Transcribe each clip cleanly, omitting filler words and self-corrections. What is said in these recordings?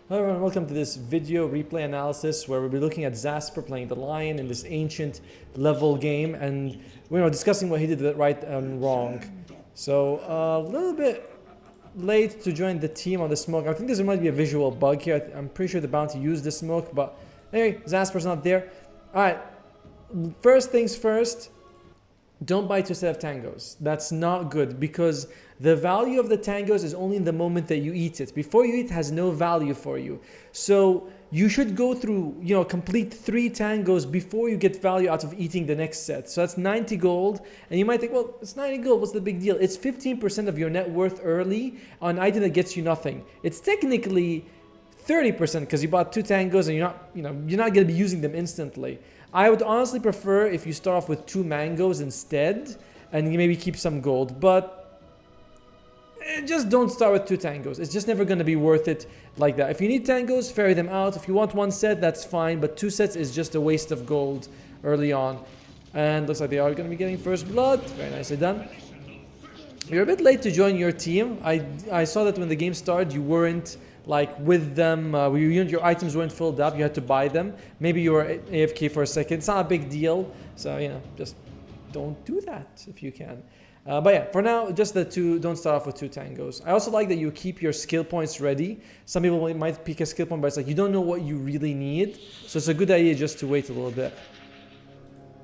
Hello everyone, welcome to this video replay analysis where we'll be looking at Zasper playing the Lion in this ancient level game and we're discussing what he did right and wrong. So a little bit late to join the team on the smoke. I think there might be a visual bug here. I'm pretty sure the bounty used the smoke, but anyway, Zasper's not there. Alright, first things first, don't buy 2 sets of tangos. That's not good because the value of the tangos is only in the moment that you eat it. Before you eat, it has no value for you. So you should go through, complete 3 tangos before you get value out of eating the next set. So that's 90 gold. And you might think, well, it's 90 gold. What's the big deal? It's 15% of your net worth early on an item that gets you nothing. It's technically 30% because you bought 2 tangos and you're not going to be using them instantly. I would honestly prefer if you start off with 2 mangoes instead and you maybe keep some gold, but just don't start with 2 tangos. It's just never going to be worth it like that. If you need tangos, ferry them out. If you want 1 set, that's fine, but 2 sets is just a waste of gold early on. And looks like they are going to be getting first blood. Very nicely done. You're a bit late to join your team. I saw that when the game started, you weren't like with them, your items weren't filled up, you had to buy them. Maybe you were AFK for a second. It's not a big deal. So, just don't do that if you can. But yeah, for now, just the 2, don't start off with 2 tangos. I also like that you keep your skill points ready. Some people might pick a skill point, but it's like you don't know what you really need. So it's a good idea just to wait a little bit.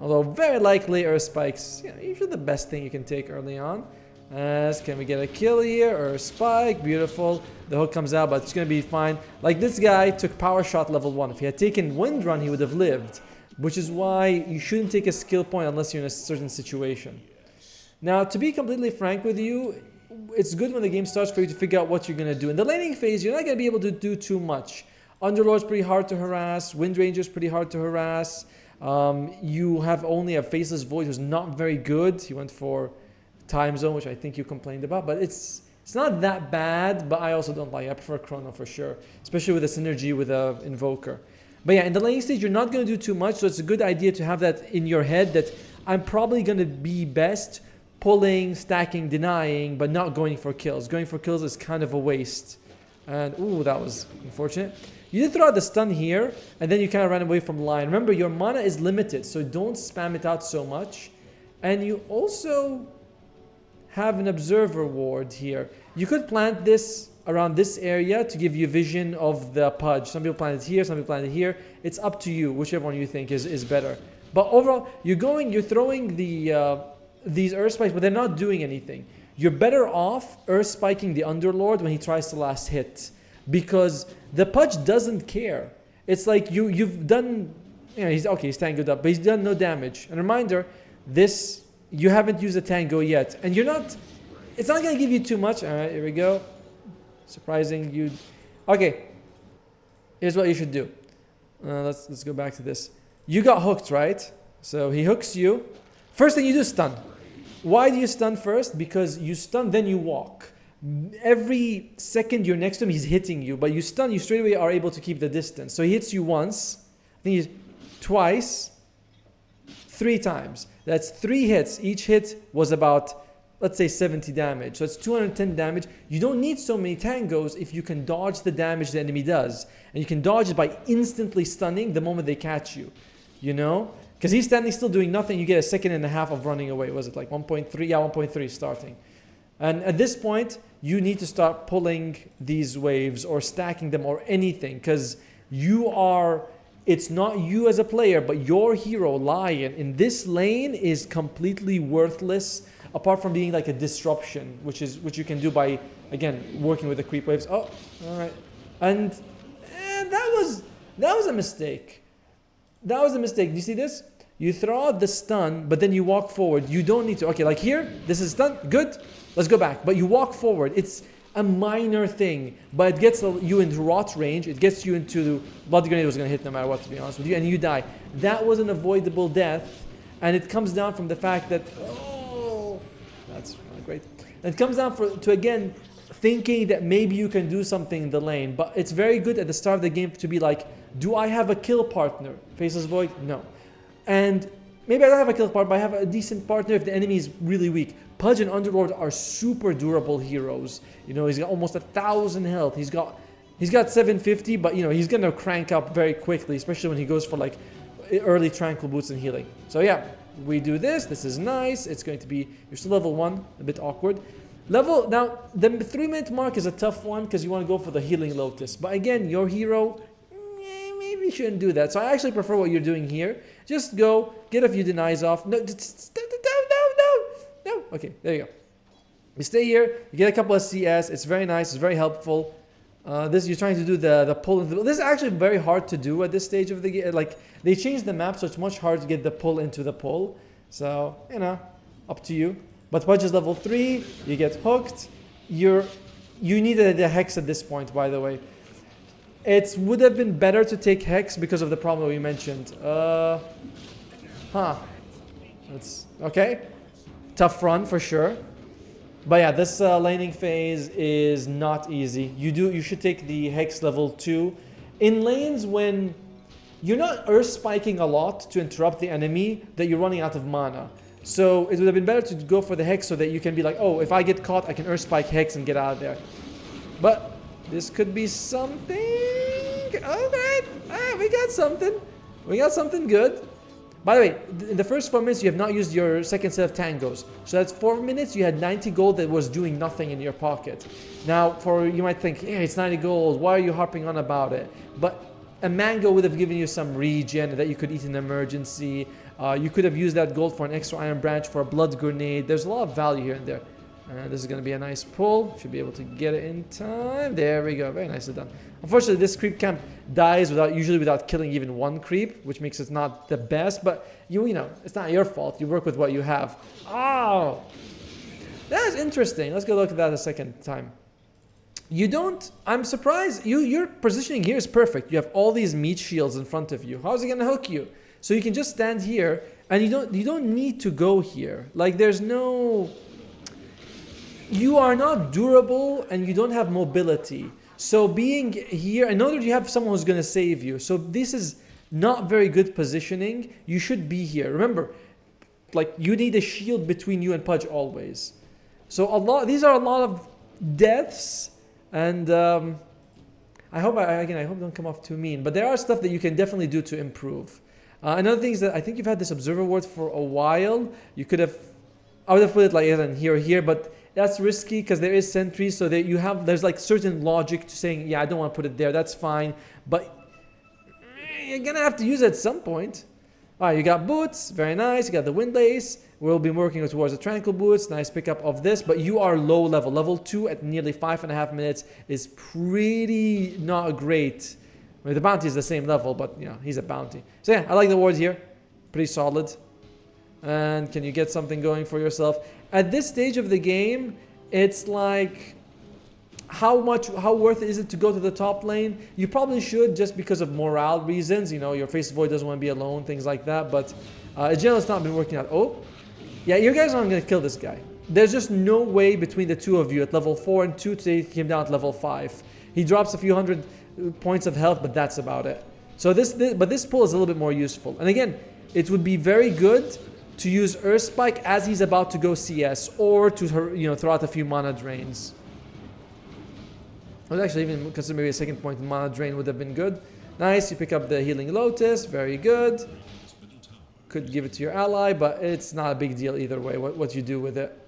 Although very likely Earth Spike's usually the best thing you can take early on. Can we get a kill here? Or a spike? Beautiful. The hook comes out, but it's going to be fine. Like this guy took power shot level 1. If he had taken wind run, he would have lived. Which is why you shouldn't take a skill point unless you're in a certain situation. Now, to be completely frank with you, it's good when the game starts for you to figure out what you're going to do. In the laning phase, you're not going to be able to do too much. Underlord's pretty hard to harass. Wind Ranger's pretty hard to harass. You have only a Faceless Void who's not very good. He went for Time Zone, which I think you complained about. But it's not that bad, but I also don't like it. I prefer Chrono for sure, especially with the synergy with a Invoker. But yeah, in the laning stage, you're not going to do too much, so it's a good idea to have that in your head that I'm probably going to be best pulling, stacking, denying, but not going for kills. Going for kills is kind of a waste. And, ooh, that was unfortunate. You did throw out the stun here, and then you kind of ran away from Lion. Remember, your mana is limited, so don't spam it out so much. And you also have an Observer Ward here. You could plant this around this area to give you vision of the Pudge. Some people plant it here, some people plant it here. It's up to you, whichever one you think is better. But overall, you're throwing these Earth Spikes, but they're not doing anything. You're better off Earth Spiking the Underlord when he tries to last hit. Because the Pudge doesn't care. It's like you've done, he's tangoed up, but he's done no damage. And reminder, you haven't used a tango yet. And it's not going to give you too much. Alright, here we go. Surprising you. Okay. Here's what you should do. Let's go back to this. You got hooked, right? So he hooks you. First thing you do, stun. Why do you stun first? Because you stun, then you walk. Every second you're next to him, he's hitting you. But you stun, you straight away are able to keep the distance. So he hits you once. I think he's twice. 3 times. That's 3 hits. Each hit was about, let's say, 70 damage. So it's 210 damage. You don't need so many tangos if you can dodge the damage the enemy does. And you can dodge it by instantly stunning the moment they catch you. Because he's standing still doing nothing, you get a second and a half of running away. Was it like 1.3? Yeah, 1.3 starting. And at this point, you need to start pulling these waves or stacking them or anything. Because it's not you as a player, but your hero, Lion, in this lane is completely worthless. Apart from being like a disruption, which you can do by, again, working with the creep waves. Oh, alright. And that was a mistake. That was a mistake. Do you see this? You throw out the stun, but then you walk forward. You don't need to. Okay, like here, this is stun. Good. Let's go back. But you walk forward. It's a minor thing, but it gets you into rot range. It gets you into Blood Grenade was going to hit no matter what, to be honest with you, and you die. That was an avoidable death, and it comes down from the fact that that's not great. And it comes down to again thinking that maybe you can do something in the lane, but it's very good at the start of the game to be like, do I have a kill partner? Faceless Void? No. And maybe I don't have a kill partner, but I have a decent partner if the enemy is really weak. Pudge and Underlord are super durable heroes. He's got almost 1,000 health. He's got He's got 750, but you know, he's gonna crank up very quickly, especially when he goes for like early tranquil boots and healing. So yeah, we do this. This is nice. It's going to be, you're still level 1, a bit awkward. Now, the 3-minute mark is a tough one because you want to go for the healing lotus. But again, your hero, maybe shouldn't do that. So I actually prefer what you're doing here. Just go, get a few denies off. No. Okay, there you go. You stay here, you get a couple of CS. It's very nice, it's very helpful. This, you're trying to do the pull. This is actually very hard to do at this stage of the game. Like, they changed the map, so it's much harder to get the pull into the pull. So, you know, up to you. But Pudge is level 3, you get hooked. You needed the Hex at this point, by the way. It would have been better to take Hex because of the problem we mentioned. That's okay. Tough run for sure. But yeah, this laning phase is not easy. You should take the Hex level 2. In lanes when you're not earth spiking a lot to interrupt the enemy, that you're running out of mana. So it would have been better to go for the Hex so that you can be like, oh, if I get caught, I can earth spike Hex and get out of there. But this could be something. Alright, we got something. We got something good. By the way, in the first 4 minutes, you have not used your second set of tangos. So that's 4 minutes, you had 90 gold that was doing nothing in your pocket. Now, you might think, yeah, it's 90 gold, why are you harping on about it? But a mango would have given you some regen that you could eat in emergency. You could have used that gold for an extra iron branch, for a blood grenade. There's a lot of value here and there. This is going to be a nice pull. Should be able to get it in time. There we go. Very nicely done. Unfortunately, this creep camp dies usually without killing even one creep, which makes it not the best. But you know, it's not your fault. You work with what you have. Oh, that's interesting. Let's go look at that a second time. I'm surprised. Your positioning here is perfect. You have all these meat shields in front of you. How's it going to hook you? So you can just stand here, and you don't need to go here. Like, there's no... You are not durable and you don't have mobility. So being here, I know that you have someone who's going to save you. So this is not very good positioning. You should be here. Remember, like, you need a shield between you and Pudge always. So these are a lot of deaths, and I hope don't come off too mean. But there are stuff that you can definitely do to improve. Another thing is that I think you've had this observer ward for a while. I would have put it like in here, but that's risky because there is sentries, so that there's like certain logic to saying, yeah, I don't want to put it there, that's fine, but you're gonna have to use it at some point. All right, you got boots, very nice. You got the windlace. We'll be working towards the tranquil boots. Nice pickup of this, but you are low level. Level 2 at nearly 5.5 minutes is pretty not great. I mean, the bounty is the same level, but you know, he's a bounty. So yeah, I like the wards here, pretty solid. And can you get something going for yourself? At this stage of the game, it's like, how worth it is it to go to the top lane? You probably should, just because of morale reasons. You know, your face void doesn't want to be alone, things like that. But in general, it's not been working out. Oh, yeah, you guys aren't going to kill this guy. There's just no way between the two of you at level 4 and 2 to take him down at level 5. He drops a few hundred points of health, but that's about it. So this pull is a little bit more useful. And again, it would be very good to use Earth Spike as he's about to go CS, or to, you know, throw out a few mana drains. I would actually even consider maybe a second point in mana drain would have been good. Nice, you pick up the healing lotus, very good. Could give it to your ally, but it's not a big deal either way what you do with it.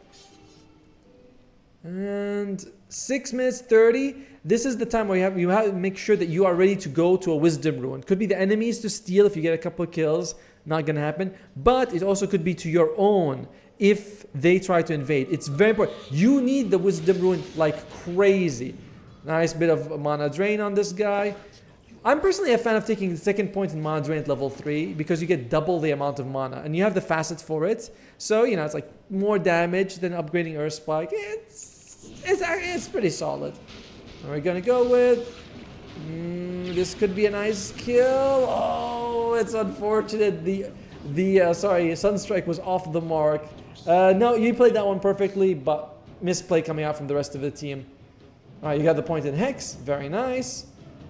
And 6 minutes 30. This is the time where you have to make sure that you are ready to go to a wisdom ruin. Could be the enemies to steal if you get a couple of kills. Not gonna happen. But it also could be to your own if they try to invade. It's very important. You need the wisdom ruin like crazy. Nice bit of mana drain on this guy. I'm personally a fan of taking the second point in mana drain at level 3 because you get double the amount of mana and you have the facet for it. So, you know, it's like more damage than upgrading Earth Spike. It's pretty solid. What are we gonna go with? This could be a nice kill. Oh, it's unfortunate. Sorry, Sunstrike was off the mark. No, you played that one perfectly, but misplay coming out from the rest of the team. All right, you got the point in Hex. Very nice.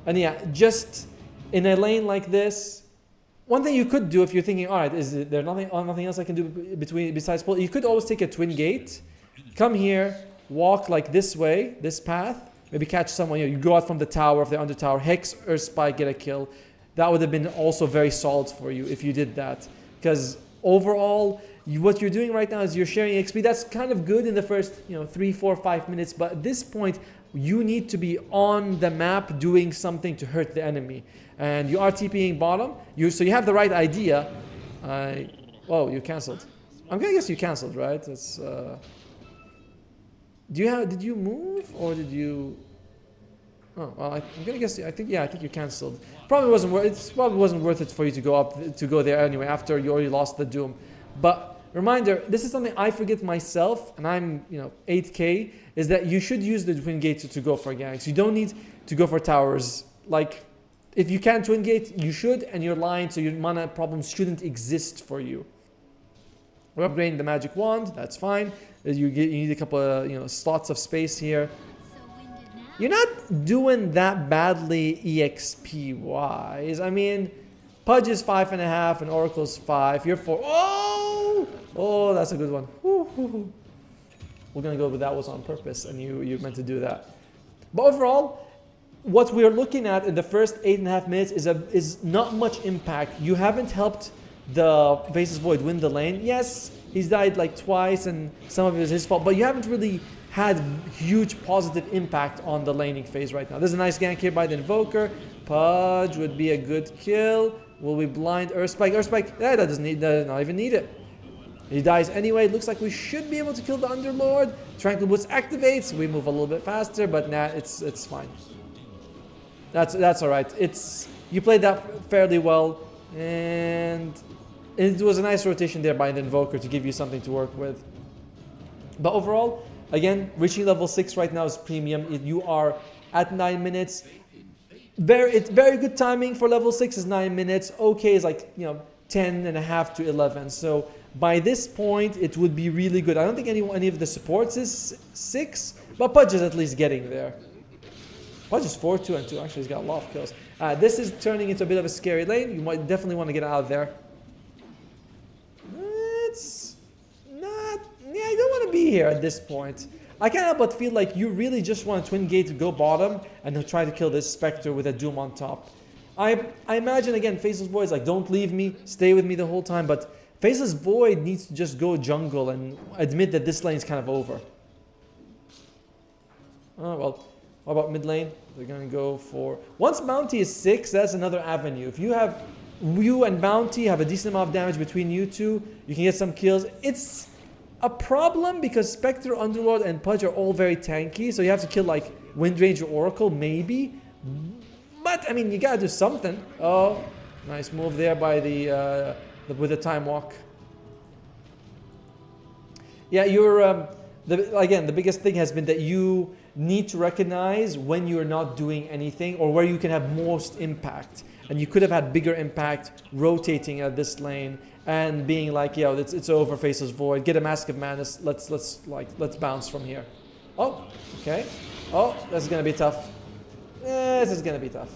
And yeah, just in a lane like this, one thing you could do if you're thinking, all right, is there nothing else I can do besides pull? You could always take a twin gate, come here, walk like this way, this path. maybe catch someone, you go out from the tower if they're under tower, Hex or Spike, get a kill. That would have been also very solid for you if you did that. Because overall, what you're doing right now is you're sharing XP. That's kind of good in the first 3, 4, 5 minutes, but at this point you need to be on the map doing something to hurt the enemy. And you are TPing bottom, so you have the right idea. Oh, you cancelled. I'm gonna guess you cancelled, right? It's did you move or did you? Oh, well, I'm gonna guess. I think you cancelled. It probably wasn't worth it for you to go there anyway after you already lost the Doom. But reminder, this is something I forget myself, and I'm 8K. Is that you should use the twin gate to go for ganks. You don't need to go for towers. Like, if you can twin gate, you should, and you're lying, so your mana problems shouldn't exist for you. We're upgrading the magic wand. That's fine. You need a couple of slots of space here. You're not doing that badly EXP wise. I mean, Pudge is 5.5 and Oracle's 5. You're 4. Oh, that's a good one. Woo. We're gonna go with that was on purpose, and you meant to do that. But overall, what we're looking at in the first 8.5 minutes is not much impact. You haven't helped the Faceless Void win the lane. Yes, he's died like twice, and some of it is his fault, but you haven't really had huge positive impact on the laning phase right now. There's a nice gank here by the Invoker. Pudge would be a good kill. Will we blind Earthspike? Earthspike, that does not even need it. He dies anyway. Looks like we should be able to kill the Underlord. Tranquil Boots activates. We move a little bit faster, but nah, it's fine. That's all right. You played that fairly well, and it was a nice rotation there by the Invoker to give you something to work with. But overall, again, reaching level 6 right now is premium. You are at 9 minutes. It's very good timing for level 6 is 9 minutes. Okay is like 10.5 to 11. So by this point, it would be really good. I don't think any of the supports is 6, but Pudge is at least getting there. Pudge is 4, 2, and 2. Actually, he's got a lot of kills. This is turning into a bit of a scary lane. You might definitely want to get out of there. It's not... Yeah, I don't want to be here at this point. I can't help but feel like you really just want a twin gate to go bottom and try to kill this Spectre with a Doom on top. I imagine, again, Faceless Void is like, don't leave me, stay with me the whole time, but Faceless Void needs to just go jungle and admit that this lane is kind of over. Oh, well, what about mid lane? They're going to go for... Once Bounty is 6, that's another avenue. If you and Bounty have a decent amount of damage between you two, you can get some kills. It's a problem because Spectre, Underlord, and Pudge are all very tanky, so you have to kill like Windranger or Oracle, maybe. But, I mean, you gotta do something. Oh, nice move there by with the Time Walk. Yeah, again, the biggest thing has been that you need to recognize when you're not doing anything or where you can have most impact. And you could have had bigger impact rotating at this lane and being like, yo, it's over, Faceless Void, get a Mask of Madness, let's bounce from here. Oh, okay. Oh, that's gonna be tough. This is gonna be tough.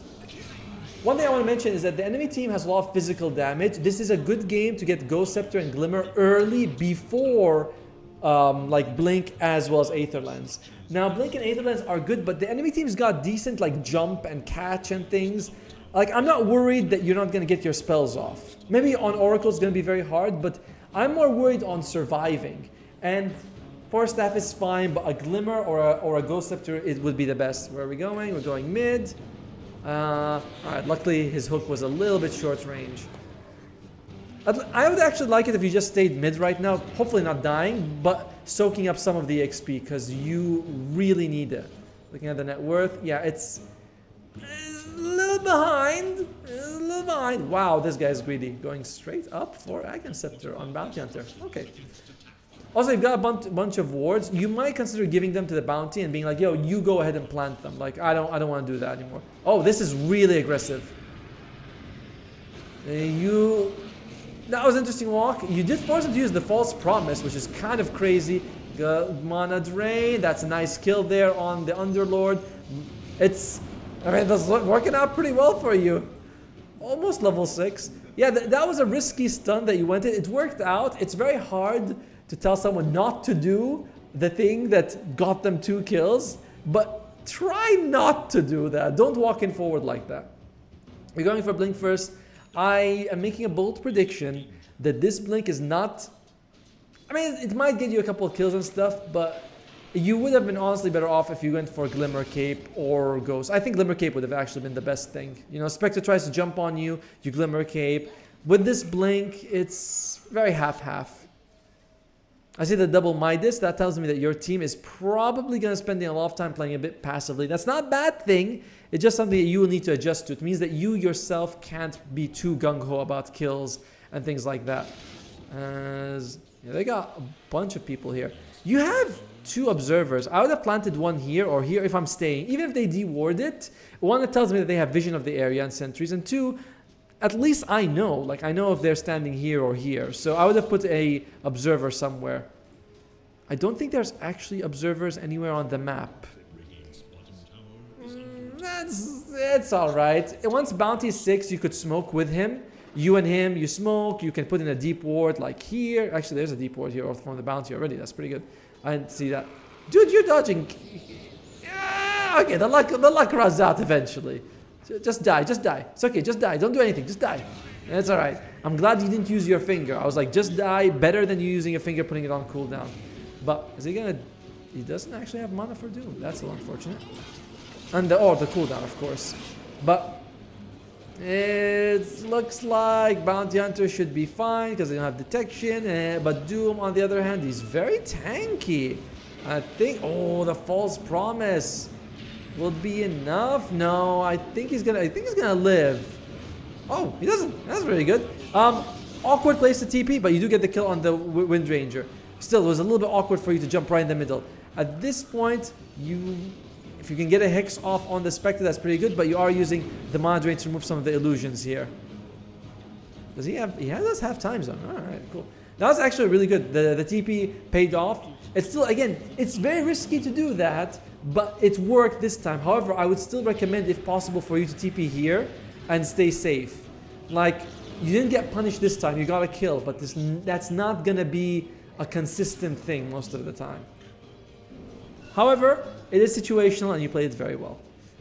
One thing I want to mention is that the enemy team has a lot of physical damage. This is a good game to get Ghost Scepter and Glimmer early before like Blink as well as Aether Lens. Now, Blink and Aether Lens are good, but the enemy team's got decent like jump and catch and things. Like, I'm not worried that you're not going to get your spells off. Maybe on Oracle it's going to be very hard, but I'm more worried on surviving. And Force Staff is fine, but a Glimmer or a Ghost Scepter, it would be the best. Where are we going? We're going mid. Alright, luckily his hook was a little bit short range. I would actually like it if you just stayed mid right now, hopefully not dying, but soaking up some of the XP, because you really need it. Looking at the net worth, yeah, it's a little behind. Wow, this guy's greedy. Going straight up for Aghanim Scepter on Bounty Hunter. Okay. Also, you've got a bunch of wards. You might consider giving them to the bounty and being like, yo, you go ahead and plant them. Like, I don't want to do that anymore. Oh, this is really aggressive. That was an interesting walk. You did force him to use the False Promise, which is kind of crazy. Mana Drain. That's a nice kill there on the Underlord. That's working out pretty well for you. Almost level 6. Yeah, that was a risky stun that you went in. It worked out. It's very hard to tell someone not to do the thing that got them 2 kills, but try not to do that. Don't walk in forward like that. We're going for blink first. I am making a bold prediction that this blink is not... I mean, it might get you a couple of kills and stuff, but you would have been honestly better off if you went for Glimmer Cape or Ghost. I think Glimmer Cape would have actually been the best thing. You know, Spectre tries to jump on you, you Glimmer Cape. With this blink, it's very half-half. I see the double Midas. That tells me that your team is probably going to spend a lot of time playing a bit passively. That's not a bad thing. It's just something that you will need to adjust to. It means that you yourself can't be too gung-ho about kills and things like that. Yeah, they got a bunch of people here. You have 2 observers. I would have planted one here or here if I'm staying. Even if they deward it, one, it tells me that they have vision of the area and sentries, and 2, at least I know. Like, I know if they're standing here or here. So I would have put a observer somewhere. I don't think there's actually observers anywhere on the map. It's alright. Once bounty 6, you could smoke with him. You and him, you smoke. You can put in a deep ward like here. Actually, there's a deep ward here from the bounty already. That's pretty good. I didn't see that. Dude, you're dodging. Yeah, okay, the luck runs out eventually. Just die, just die. It's okay, just die. Don't do anything, just die. It's alright. I'm glad you didn't use your finger. I was like, just die. Better than you using a finger, putting it on cooldown. But is he gonna... He doesn't actually have mana for Doom. That's a little unfortunate. And the cooldown, of course. But it looks like Bounty Hunter should be fine because they don't have detection. But Doom, on the other hand, he's very tanky. I think... Oh, the false promise will be enough. No, I think he's gonna live. Oh, he doesn't. That's very good. Awkward place to TP, but you do get the kill on the Wind Ranger. Still, it was a little bit awkward for you to jump right in the middle. At this point, if you can get a Hex off on the Spectre, that's pretty good, but you are using the mana drain to remove some of the illusions here. Does he have... He does have time zone. Alright, cool. That was actually really good. The TP paid off. It's still, again, it's very risky to do that, but it worked this time. However, I would still recommend, if possible, for you to TP here and stay safe. Like, you didn't get punished this time. You got a kill, but that's not gonna be a consistent thing most of the time. However, it is situational and you played it very well.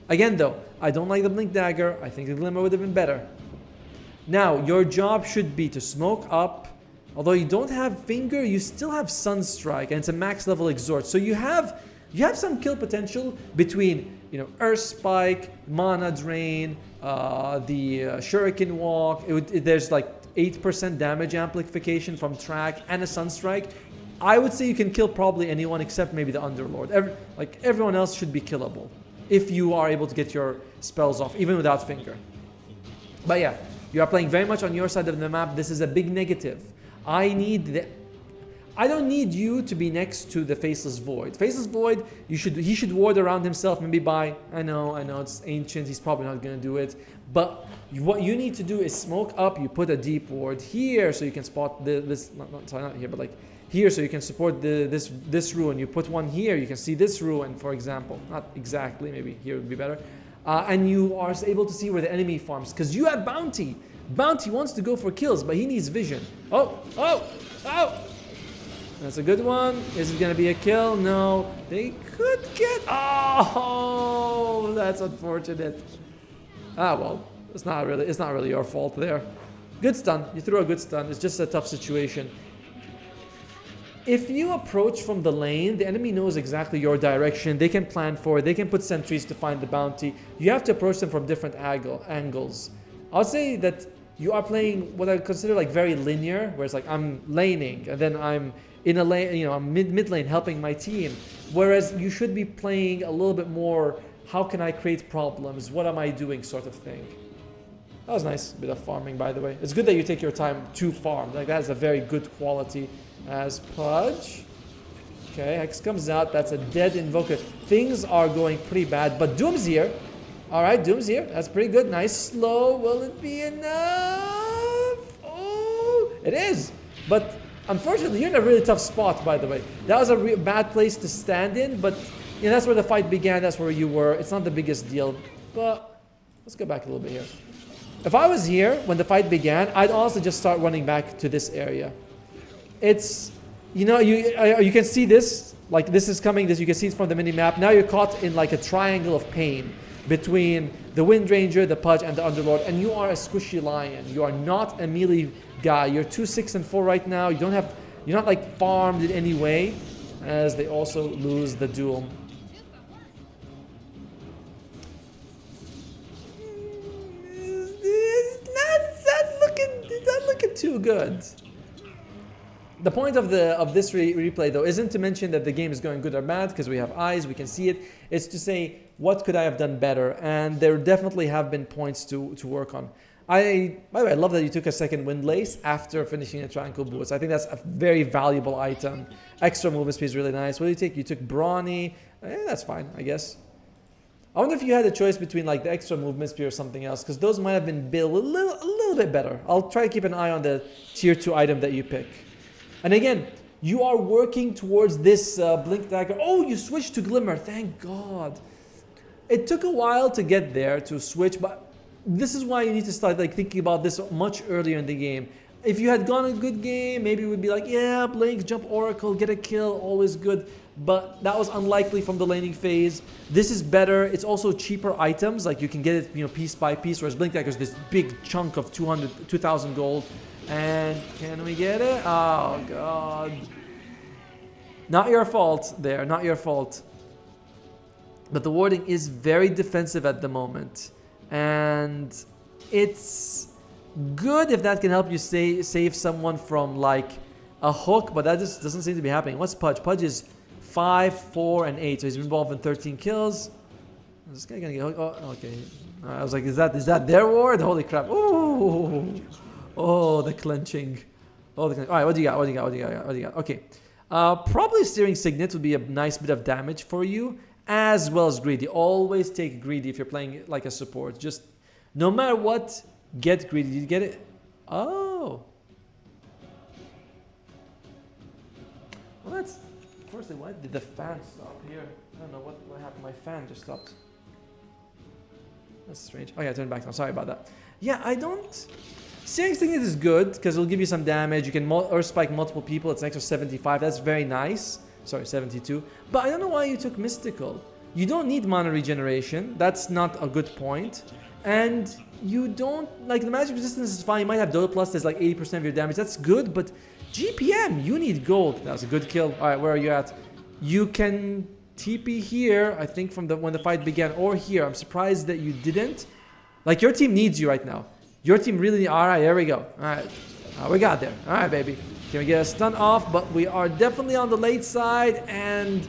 Again though, I don't like the Blink Dagger. I think the Glimmer would have been better. Now, your job should be to smoke up. Although you don't have Finger, you still have Sunstrike and it's a max level Exhort. So you have some kill potential between, you know, Earth Spike, Mana Drain, the Shuriken Walk. There's like 8% damage amplification from Track and a Sunstrike. I would say you can kill probably anyone except maybe the Underlord. Everyone else should be killable if you are able to get your spells off, even without Finger. But yeah, you are playing very much on your side of the map. This is a big negative. I don't need you to be next to the Faceless Void. Faceless Void, he should ward around himself, maybe by... I know it's ancient, he's probably not going to do it. But what you need to do is smoke up, you put a deep ward here so you can spot not here, but like here so you can support this ruin. You put one here, you can see this ruin, for example. Not exactly, maybe here would be better. And you are able to see where the enemy farms, because you have Bounty. Bounty wants to go for kills, but he needs vision. Oh! That's a good one. Is it going to be a kill? No. They could get... Oh! That's unfortunate. Well. It's not really your fault there. Good stun. You threw a good stun. It's just a tough situation. If you approach from the lane, the enemy knows exactly your direction. They can plan for it. They can put sentries to find the bounty. You have to approach them from different angles. I would say that you are playing what I consider like very linear, where it's like I'm laning and then I'm in a lane, you know, I'm mid lane helping my team. Whereas you should be playing a little bit more, how can I create problems? What am I doing sort of thing. That was nice. Bit of farming, by the way. It's good that you take your time to farm. Like, that is a very good quality as Pudge. Okay, Hex comes out. That's a dead Invoker. Things are going pretty bad, but Doom's here. All right, Doom's here. That's pretty good. Nice slow. Will it be enough? Oh, it is. But unfortunately, you're in a really tough spot, by the way. That was a bad place to stand in, but you know, that's where the fight began. That's where you were. It's not the biggest deal, but let's go back a little bit here. If I was here when the fight began, I'd also just start running back to this area. It's you know, you can see this, like this is coming, this you can see it from the mini map. Now you're caught in like a triangle of pain between the Wind Ranger, the Pudge, and the Underlord, and you are a squishy lion. You are not a melee guy. You're 2, 6, and 4 right now. You don't have, you're not like farmed in any way, as they also lose the duel. It's not looking too good. The point of this replay though isn't to mention that the game is going good or bad, because we have eyes, we can see it. It's to say, what could I have done better? And there definitely have been points to work on. By the way, I love that you took a second Windlace after finishing a Tranquil Boots. I think that's a very valuable item. Extra movement speed is really nice. What did you take? You took Brawny. That's fine, I guess. I wonder if you had a choice between like the extra movement speed or something else, because those might have been built a little bit better. I'll try to keep an eye on the tier 2 item that you pick. And again, you are working towards this Blink Dagger. Oh, you switched to Glimmer. Thank God. It took a while to get there, to switch, but this is why you need to start like thinking about this much earlier in the game. If you had gone a good game, maybe it would be like, yeah, Blink, jump Oracle, get a kill, always good. But that was unlikely from the laning phase. This is better. It's also cheaper items. Like you can get it, you know, piece by piece. Whereas Blink Dagger is this big chunk of 2,000 gold. And can we get it? Oh, God. Not your fault there. Not your fault. But the warding is very defensive at the moment. And it's good if that can help you save someone from like a hook. But that just doesn't seem to be happening. What's Pudge? Pudge is 5, 4, and 8. So he's involved in 13 kills. Is this guy gonna get hooked? Oh, okay. I was like, is that their ward? Holy crap. Ooh. Oh, the clenching. Oh, the clenching. All right, what do you got? Okay. Probably Steering Signet would be a nice bit of damage for you, as well as Greedy. Always take Greedy if you're playing like a support. Just, no matter what, get Greedy. Did you get it? Oh. Well, that's... Firstly, why did the fan stop here? I don't know what happened. My fan just stopped. That's strange. Oh, yeah, turn back now. Sorry about that. Yeah, I don't... Steering Signet is good because it'll give you some damage. You can Earth Spike multiple people. It's an extra 75. That's very nice. Sorry, 72. But I don't know why you took Mystical. You don't need mana regeneration. That's not a good point. And you don't... Like, the magic resistance is fine. You might have Dota Plus. There's like 80% of your damage. That's good, but GPM, you need gold. That was a good kill. All right, where are you at? You can TP here, I think, from when the fight began, or here. I'm surprised that you didn't. Like, your team needs you right now. Your team really... All right, there we go. All right. We got there. All right, baby. Can we get a stun off? But we are definitely on the late side, and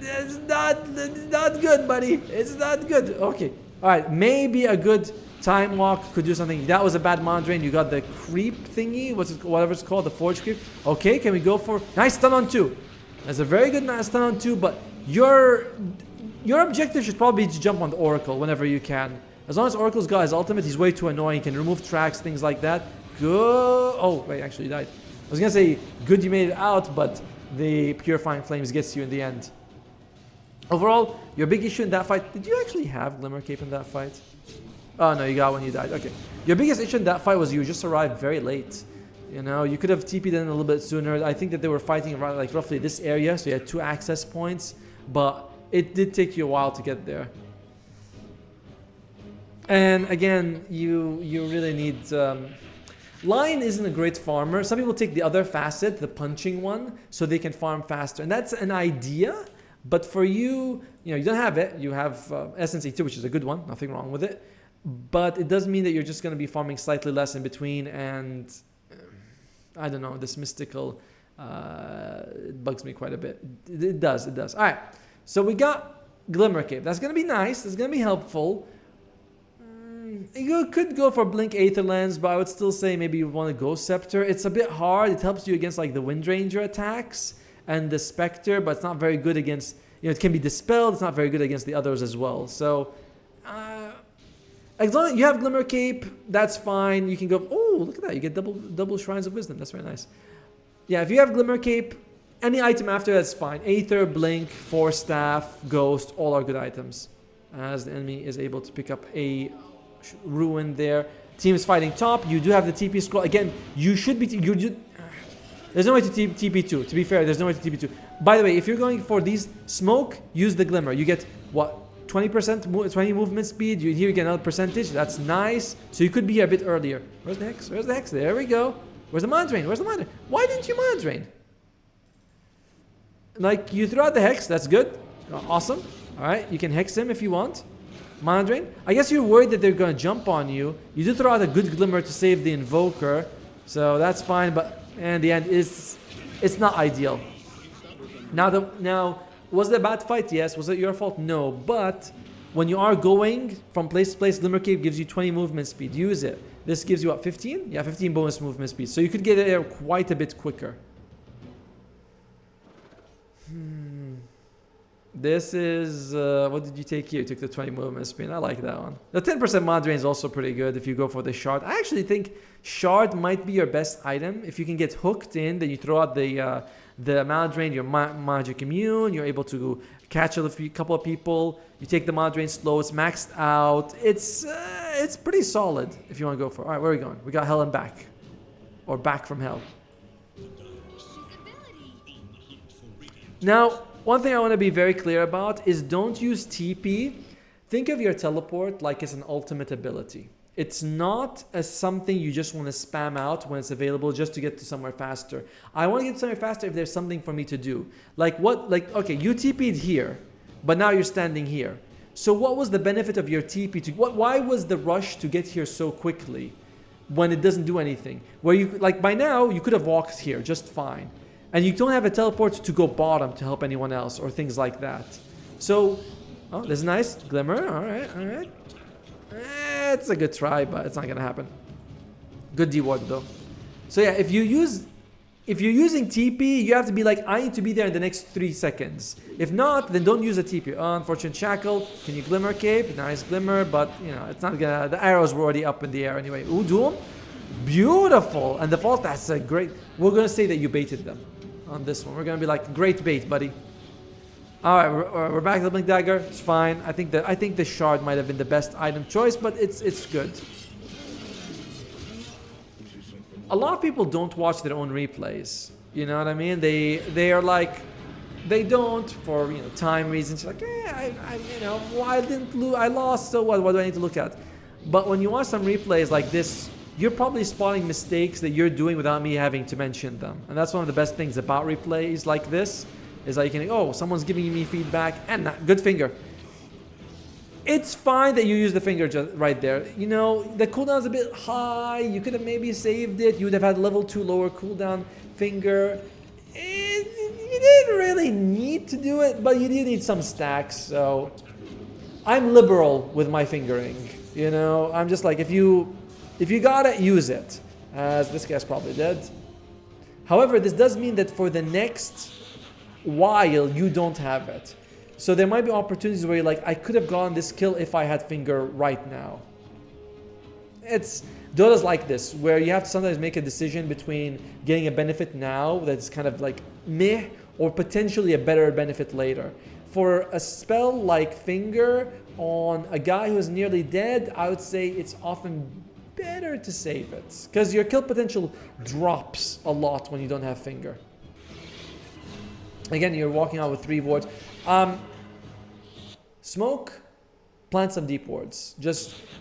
it's not good, buddy. It's not good. Okay. All right. Maybe a good Time Walk could do something. That was a bad mana drain. You got the creep thingy. Whatever it's called, the Forge creep. Okay, can we go for... Nice stun on 2. That's a very good stun on 2, but your objective should probably be to jump on the Oracle whenever you can. As long as Oracle's got his ultimate, he's way too annoying. He can remove tracks, things like that. Good. Oh, wait, actually he died. I was going to say, good you made it out, but the Purifying Flames gets you in the end. Overall, your big issue in that fight... Did you actually have Glimmer Cape in that fight? Oh, no, you got when you died. Okay. Your biggest issue in that fight was you just arrived very late. You know, you could have TP'd in a little bit sooner. I think that they were fighting around like roughly this area, so you had 2 access points. But it did take you a while to get there. And again, you really need... Lion isn't a great farmer. Some people take the other facet, the punching one, so they can farm faster. And that's an idea, but for you, you don't have it. You have Essence E2, which is a good one. Nothing wrong with it. But it does mean that you're just going to be farming slightly less in between. And I don't know, this mystical, it bugs me quite a bit. It does. All right, so we got Glimmer Cape. That's going to be nice. That's going to be helpful. You could go for Blink Aether Lens, but I would still say maybe you want to go Scepter. It's a bit hard. It helps you against like the Wind Ranger attacks and the Spectre, but it's not very good against, it can be dispelled. It's not very good against the others as well. So, as long as you have Glimmer Cape, that's fine. You can go, oh, look at that. You get double Shrines of Wisdom. That's very nice. Yeah, if you have Glimmer Cape, any item after that's fine. Aether, Blink, Force Staff, Ghost, all are good items. As the enemy is able to pick up a Ruin there. Team is fighting top. You do have the TP scroll. Again, you should be... There's no way to TP2. To be fair, there's no way to TP2. By the way, if you're going for these smoke, use the glimmer. You get what? 20%, 20 movement speed. Here you get another percentage. That's nice. So you could be here a bit earlier. Where's the hex? Where's the hex? There we go. Where's the mana drain? Where's the mana drain? Why didn't you mana drain? Like, you threw out the hex. That's good. Awesome. All right. You can hex him if you want. Mana drain. I guess you're worried that they're going to jump on you. You do throw out a good glimmer to save the invoker. So that's fine. But in the end, it's not ideal. Now, was it a bad fight? Yes. Was it your fault? No. But when you are going from place to place, Glimmer Cape gives you 20 movement speed. Use it. This gives you what, 15? Yeah, 15 bonus movement speed. So you could get there quite a bit quicker. This is, what did you take here? You took the 20 movement speed. I like that one. The 10% mod drain is also pretty good if you go for the shard. I actually think shard might be your best item. If you can get hooked in, then you throw out the mana drain, your magic immune, you're able to catch a couple of people, you take the mana drain slow, it's maxed out. It's pretty solid if you want to go for it. All right, where are we going? We got hell and back. Or back from hell. Now, one thing I want to be very clear about is don't use TP. Think of your teleport like it's an ultimate ability. It's not as something you just want to spam out when it's available just to get to somewhere faster. I want to get somewhere faster if there's something for me to do. Like what? Like, okay, you TP'd here, but now you're standing here. So what was the benefit of your TP? Why was the rush to get here so quickly when it doesn't do anything? Where you, like by now, you could have walked here just fine. And you don't have a teleport to go bottom to help anyone else or things like that. So, oh, this is nice. Glimmer, all right, all right. It's a good try, but it's not gonna happen. Good D-ward though. So yeah, if you're using TP, you have to be like, I need to be there in the next 3 seconds. If not, then don't use a TP. Unfortunate shackle. Can you glimmer cape? Nice glimmer, but you know, it's not gonna, the arrows were already up in the air anyway. Ooh, Doom. Beautiful. And the fault, that's a great, we're gonna say that you baited them on this one. We're gonna be like, great bait, buddy. All right, we're back to the Blink Dagger. It's fine. I think the shard might have been the best item choice, but it's good. A lot of people don't watch their own replays. You know what I mean? They are like, they don't for time reasons. Like, well, I didn't lose, I lost. So what do I need to look at? But when you watch some replays like this, you're probably spotting mistakes that you're doing without me having to mention them. And that's one of the best things about replays like this. Is like, someone's giving me feedback and good finger. It's fine that you use the finger just right there. The cooldown's a bit high. You could have maybe saved it. You would have had level 2 lower cooldown finger. You didn't really need to do it, but you did need some stacks. So I'm liberal with my fingering. I'm just like, if you got it, use it. As this guy's probably dead. However, this does mean that for the next while you don't have it. So there might be opportunities where you're like, I could have gotten this kill if I had finger right now. Dota's like this, where you have to sometimes make a decision between getting a benefit now that's kind of like meh, or potentially a better benefit later. For a spell like finger on a guy who is nearly dead, I would say it's often better to save it, because your kill potential drops a lot when you don't have finger. Again, you're walking out with 3 wards. Smoke, plant some deep wards.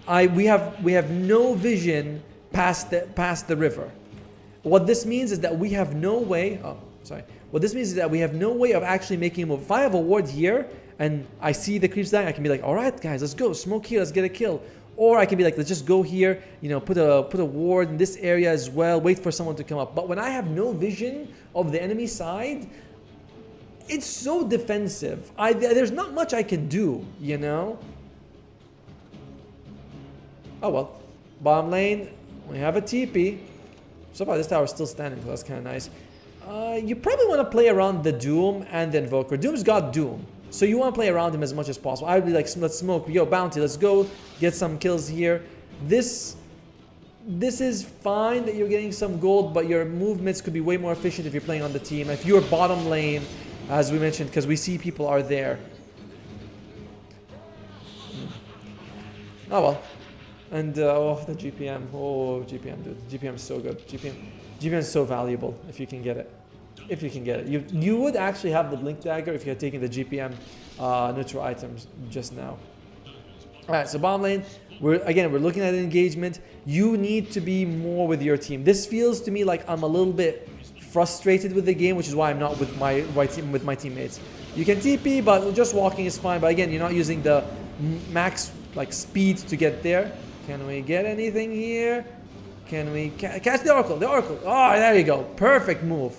We have no vision past the river. What this means is that we have no way. What this means is that we have no way of actually making a move. If I have a ward here and I see the creeps dying, I can be like, all right, guys, let's go. Smoke here, let's get a kill. Or I can be like, let's just go here. Put a ward in this area as well. Wait for someone to come up. But when I have no vision of the enemy side, it's so defensive. There's not much I can do, Oh well. Bottom lane, we have a TP. So far this tower is still standing, so that's kind of nice. You probably want to play around the Doom and the Invoker. Doom's got Doom, so you want to play around him as much as possible. I would be like, let's smoke. Yo, Bounty, let's go. Get some kills here. This is fine that you're getting some gold, but your movements could be way more efficient if you're playing on the team. If you're bottom lane, as we mentioned, because we see people are there. Oh well. And the GPM. Oh, GPM, dude. GPM is so good. GPM. GPM is so valuable if you can get it. If you can get it. You would actually have the Blink Dagger if you had taken the GPM neutral items just now. Alright, so bottom lane, we're looking at engagement. You need to be more with your team. This feels to me like I'm a little bit frustrated with the game, which is why I'm not with my teammates. You can TP, but just walking is fine. But again, you're not using the max like speed to get there. Can we get anything here? Can we catch the Oracle? The Oracle. Oh, there you go. Perfect move.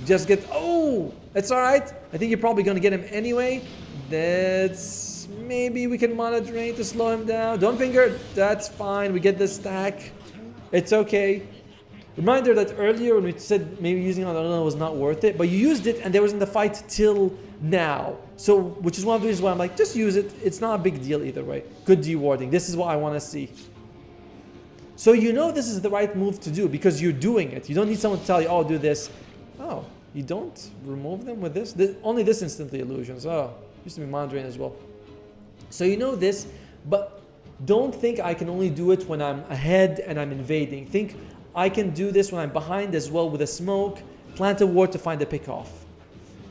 Just get. Oh, it's all right. I think you're probably gonna get him anyway. That's maybe we can monitor to slow him down. Don't finger. That's fine. We get the stack. It's okay. Reminder that earlier when we said maybe using it on the other was not worth it, but you used it and there was in the fight till now. So, which is one of the reasons why I'm like, just use it. It's not a big deal either way. Good dewarding. This is what I want to see. So you know this is the right move to do because you're doing it. You don't need someone to tell you, oh, do this. Oh, you don't remove them with this? Only this instantly illusions. Oh, used to be Mandrain as well. So you know this, but don't think I can only do it when I'm ahead and I'm invading. Think I can do this when I'm behind as well with a smoke, plant a ward to find a pick off.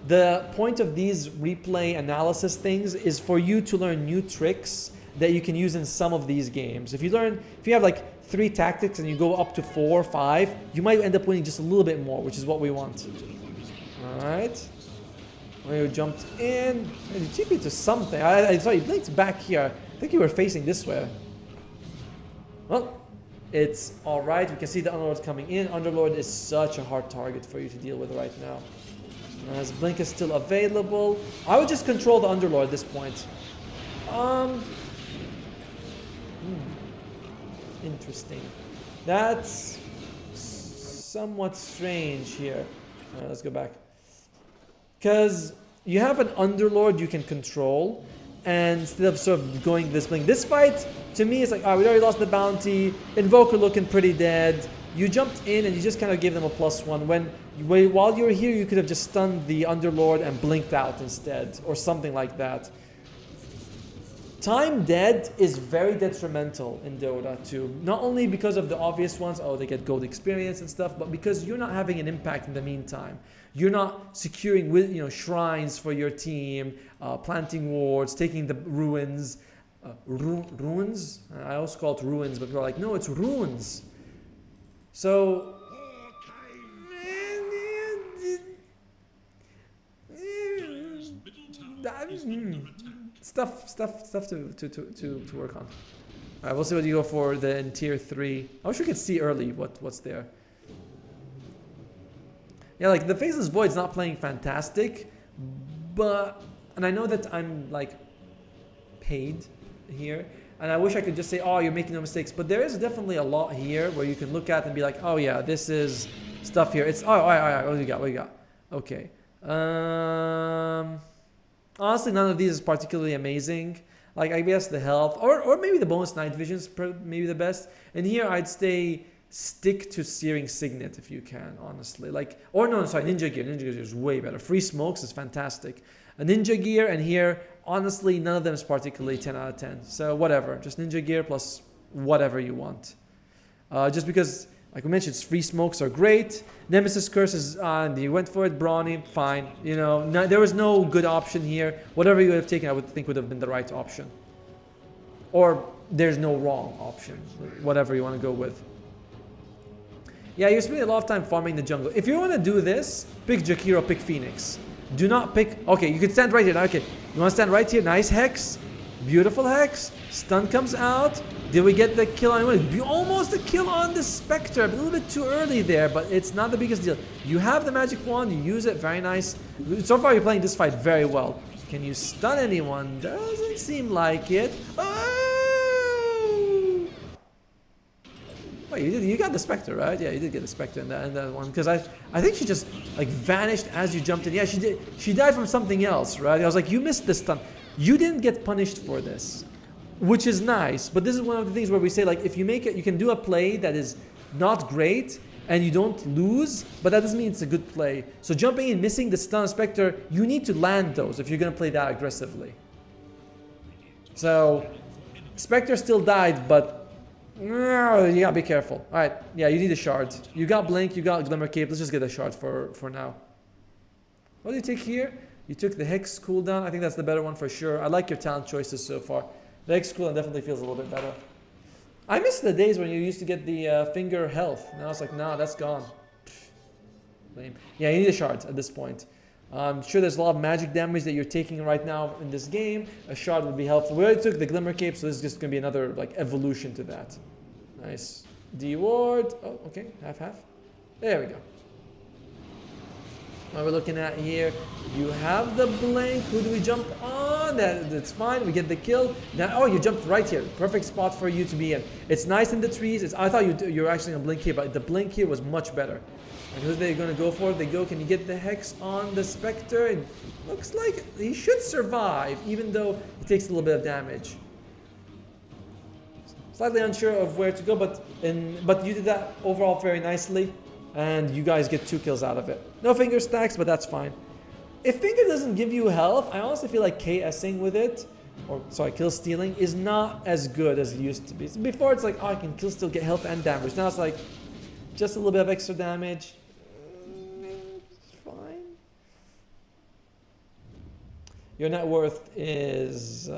The point of these replay analysis things is for you to learn new tricks that you can use in some of these games. If you have like 3 tactics and you go up to 4 or 5, you might end up winning just a little bit more, which is what we want. Alright. We jumped in. And you TP to something. I saw you blinked back here. I think you were facing this way. Well, it's alright. We can see the Underlord coming in. Underlord is such a hard target for you to deal with right now. As Blink is still available. I would just control the Underlord at this point. Interesting. That's somewhat strange here. Alright, let's go back. Because you have an Underlord you can control, and instead of sort of going this Blink. This fight, to me, is like, we already lost the bounty. Invoker looking pretty dead. You jumped in and you just kind of gave them a +1. While you were here, you could have just stunned the Underlord and blinked out instead, or something like that. Time dead is very detrimental in Dota too. Not only because of the obvious ones, oh, they get gold experience and stuff, but because you're not having an impact in the meantime. You're not securing with shrines for your team, planting wards, taking the ruins. Ruins? I also call it ruins, but we're like, no, it's ruins. So stuff to work on. All right, we'll see what you go for in tier 3. I wish we could see early what's there. Yeah, like the Faceless Void's not playing fantastic, and I know that I'm like paid here, and I wish I could just say, oh, you're making no mistakes, but there is definitely a lot here where you can look at and be like, oh yeah, this is stuff here. It's all right, what do you got? Okay. Honestly, none of these is particularly amazing. Like, I guess the health, or maybe the bonus night vision is maybe the best. And here I'd stick to Searing Signet if you can, honestly. Like, or no, sorry, Ninja Gear. Ninja Gear is way better. Free Smokes is fantastic. A Ninja Gear, and here, honestly, none of them is particularly 10 out of 10. So whatever, just Ninja Gear plus whatever you want. Just because, like we mentioned, Free Smokes are great. Nemesis Curse is on. You went for it, Brawny, fine. There was no good option here. Whatever you would have taken, I would think would have been the right option. Or there's no wrong option. Whatever you want to go with. Yeah, you're spending a lot of time farming the jungle. If you want to do this, pick Jakiro, pick Phoenix. Do not pick... Okay, you can stand right here. Okay, you want to stand right here. Nice Hex. Beautiful Hex. Stun comes out. Did we get the kill on anyone? Almost a kill on the Spectre. A little bit too early there, but it's not the biggest deal. You have the magic wand. You use it. Very nice. So far, you're playing this fight very well. Can you stun anyone? Doesn't seem like it. Oh! Wait, you got the Spectre, right? Yeah, you did get the Spectre in that one. Because I think she just like vanished as you jumped in. Yeah, she did. She died from something else, right? I was like, you missed the stun. You didn't get punished for this, which is nice. But this is one of the things where we say, like, if you make it, you can do a play that is not great and you don't lose, but that doesn't mean it's a good play. So jumping in, missing the stun Spectre, you need to land those if you're going to play that aggressively. So Spectre still died, but No, you gotta be careful. Alright, yeah, you need a shard. You got Blink, you got Glimmer Cape. Let's just get a shard for now. What do you take here? You took the Hex cooldown. I think that's the better one for sure. I like your talent choices so far. The Hex cooldown definitely feels a little bit better. I miss the days when you used to get the finger health. Now it's like, nah, that's gone. Lame. Yeah, you need a shard at this point. I'm sure there's a lot of magic damage that you're taking right now in this game. A shard would be helpful. We already took the Glimmer Cape, so this is just going to be another like evolution to that. Nice. D-ward. Oh, okay. Half. There we go. What we're looking at here, you have the blink. Who do we jump on? That's fine. We get the kill. Now, oh, you jumped right here. Perfect spot for you to be in. It's nice in the trees. I thought you were actually going to blink here, but the blink here was much better. And who's they going to go for? They go, can you get the Hex on the Spectre? It looks like he should survive, even though he takes a little bit of damage. Slightly unsure of where to go, but you did that overall very nicely. And you guys get 2 kills out of it. No finger stacks, but that's fine. If finger doesn't give you health, I honestly feel like KSing with it, or sorry, kill stealing, is not as good as it used to be. So before it's like, oh, I can kill steal, get health and damage. Now it's like, just a little bit of extra damage. It's fine. Your net worth is,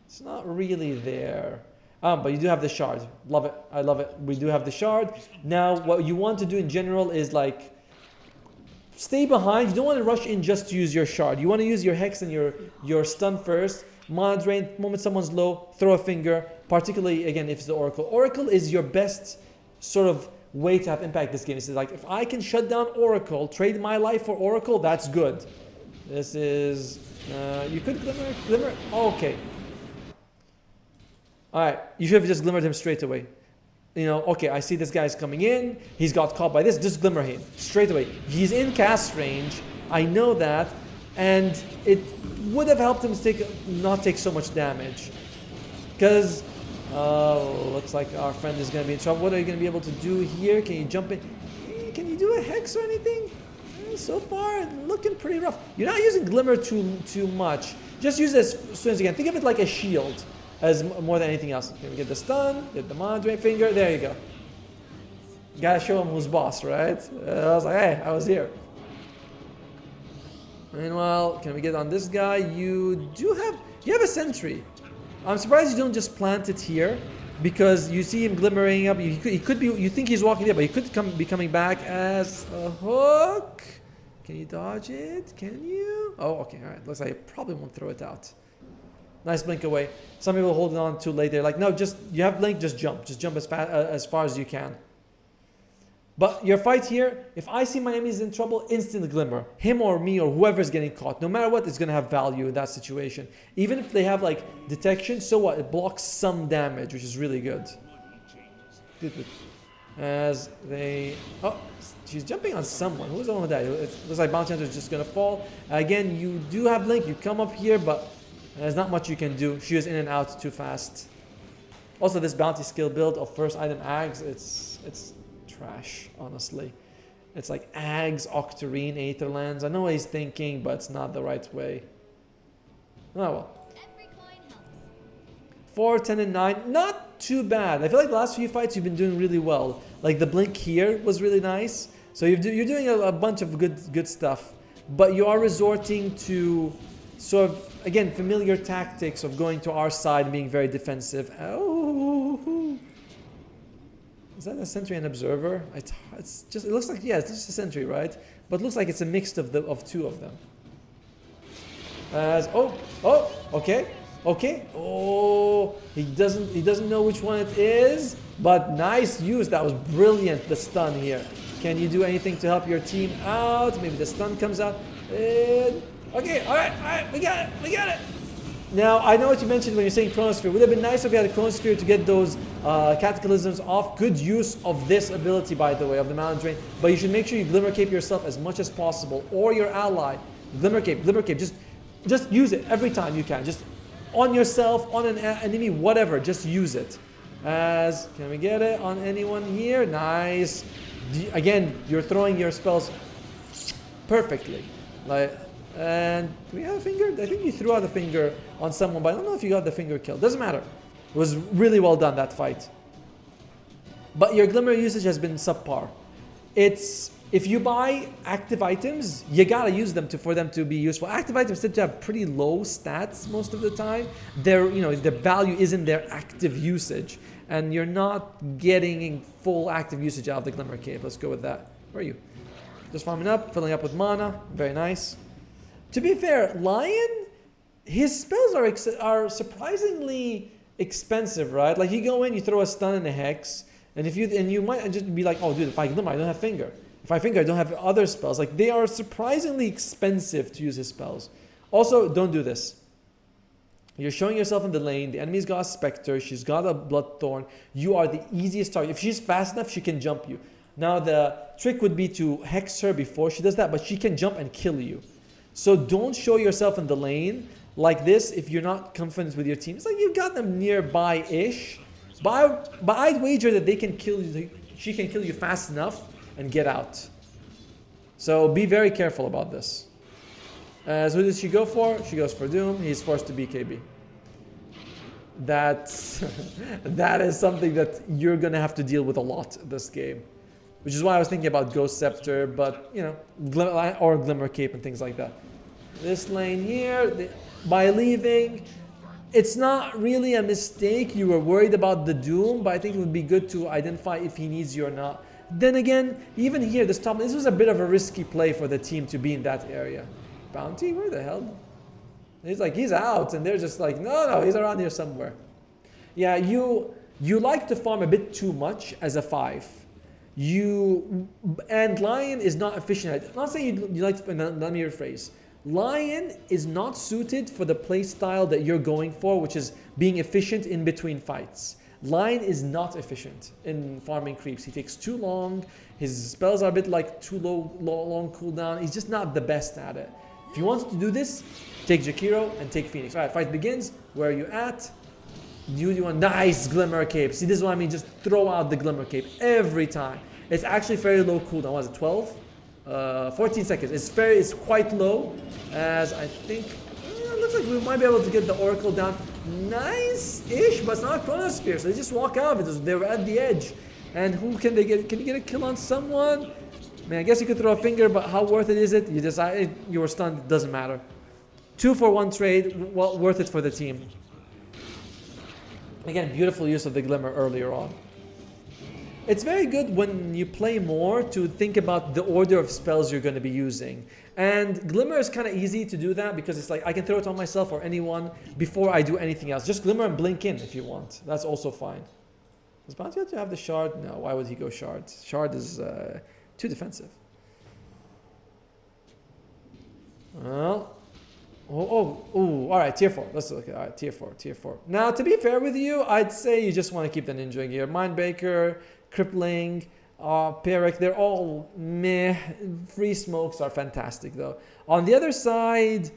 it's not really there. But you do have the shard. Love it. I love it. We do have the shard. Now, what you want to do in general is like stay behind. You don't want to rush in just to use your shard. You want to use your Hex and your stun first. Mana drain. Moment someone's low, throw a finger. Particularly again if it's the Oracle. Oracle is your best sort of way to have impact this game. It's like if I can shut down Oracle, trade my life for Oracle, that's good. This is you could glimmer. Oh, okay. Alright, you should have just glimmered him straight away. You know, okay, I see this guy's coming in. He's got caught by this. Just glimmer him straight away. He's in cast range. I know that. And it would have helped him not take so much damage. Because, looks like our friend is going to be in trouble. What are you going to be able to do here? Can you jump in? Can you do a Hex or anything? So far, looking pretty rough. You're not using glimmer too much. Just use it as soon as you can. Think of it like a shield. As more than anything else. Okay, we get the stun, get the mana drain finger, there you go. Gotta show him who's boss, right? I was like, hey, I was here. Meanwhile, can we get on this guy? You have a sentry. I'm surprised you don't just plant it here, because you see him glimmering up. He could be, you think he's walking there, but he could be coming back as a hook. Can you dodge it? Can you? Oh, okay, all right. Looks like I probably won't throw it out. Nice blink away. Some people hold it on too late. They're like, no, just you have blink, just jump. Just jump as far as you can. But your fight here, if I see my enemies in trouble, instant glimmer. Him or me or whoever's getting caught. No matter what, it's going to have value in that situation. Even if they have like detection, so what? It blocks some damage, which is really good. Good. As they... Oh, she's jumping on someone. Who's the one with that? It looks like Bounty Hunter is just going to fall. Again, you do have blink. You come up here, but... there's not much you can do. She was in and out too fast. Also, this bounty skill build of first item Ags, it's trash, honestly. It's like Ags, Octarine, Aetherlands. I know what he's thinking, but it's not the right way. Oh well. 4, 10, and 9. Not too bad. I feel like the last few fights you've been doing really well. Like the blink here was really nice. So you're doing a bunch of good stuff. But you are resorting to sort of, again, familiar tactics of going to our side and being very defensive. Oh, is that a sentry and observer? It looks like, yeah, it's just a sentry, right? But it looks like it's a mix of two of them. Okay. Oh, he doesn't know which one it is, but nice use. That was brilliant. The stun here. Can you do anything to help your team out? Maybe the stun comes out. Okay, all right, we got it. Now, I know what you mentioned when you're saying Chronosphere. Would have been nice if we had a Chronosphere to get those Cataclysms off. Good use of this ability, by the way, of the Mana Drain. But you should make sure you Glimmer Cape yourself as much as possible, or your ally. Glimmer Cape. Just use it every time you can. Just on yourself, on an enemy, whatever. Just use it. Can we get it on anyone here? Nice. Again, you're throwing your spells perfectly. And do we have a finger? I think you threw out a finger on someone, but I don't know if you got the finger kill. Doesn't matter. It was really well done, that fight. But your Glimmer usage has been subpar. It's, if you buy active items, you gotta use them for them to be useful. Active items tend to have pretty low stats most of the time. The value is in their active usage, and you're not getting full active usage out of the Glimmer Cape. Let's go with that. Where are you? Just farming up, filling up with mana. Very nice. To be fair, Lion, his spells are surprisingly expensive, right? Like you go in, you throw a stun and a hex, and you might just be like, oh dude, if I Glimmer, I don't have Finger. If I Finger, I don't have other spells. Like they are surprisingly expensive to use his spells. Also, don't do this. You're showing yourself in the lane. The enemy's got a Spectre. She's got a Bloodthorn. You are the easiest target. If she's fast enough, she can jump you. Now the trick would be to hex her before she does that, but she can jump and kill you. So don't show yourself in the lane like this if you're not confident with your team. It's like you've got them nearby-ish. But I'd wager that they can kill you. She can kill you fast enough and get out. So be very careful about this. So who does she go for? She goes for Doom. He's forced to BKB. That is something that you're going to have to deal with a lot this game. Which is why I was thinking about Ghost Scepter, but, you know, or Glimmer Cape and things like that. This lane here, by leaving, it's not really a mistake. You were worried about the Doom, but I think it would be good to identify if he needs you or not. Then again, even here, this was a bit of a risky play for the team to be in that area. Bounty, where the hell? He's like, he's out, and they're just like, no, he's around here somewhere. Yeah, you like to farm a bit too much as a 5. And Lion is not efficient. I'm not saying you like to, let me rephrase. Lion is not suited for the play style that you're going for, which is being efficient in between fights. Lion is not efficient in farming creeps. He takes too long. His spells are a bit like too long cooldown. He's just not the best at it. If you want to do this, take Jakiro and take Phoenix. All right, fight begins. Where are you at? You want nice Glimmer Cape. See, this is what I mean. Just throw out the Glimmer Cape every time. It's actually very low cooldown. What is it, 12? 14 seconds. It's quite low, as I think it looks like we might be able to get the Oracle down nice-ish, but it's not a Chronosphere, so they just walk out of it. They were at the edge. And who can they get? Can you get a kill on someone? I mean, I guess you could throw a finger, but how worth it is it? You decide you were stunned, it doesn't matter. 2-for-1 trade, well, worth it for the team. Again, beautiful use of the Glimmer earlier on. It's very good when you play more to think about the order of spells you're going to be using. And Glimmer is kind of easy to do that because it's like I can throw it on myself or anyone before I do anything else. Just Glimmer and blink in if you want. That's also fine. Does Bounty have to have the Shard? No, why would he go Shard? Shard is too defensive. Well, all right, tier 4. Let's look at all right, tier 4. Now, to be fair with you, I'd say you just want to keep the Ninja gear. Mindbreaker, Crippling, Peric, they're all meh. Free smokes are fantastic though. On the other side,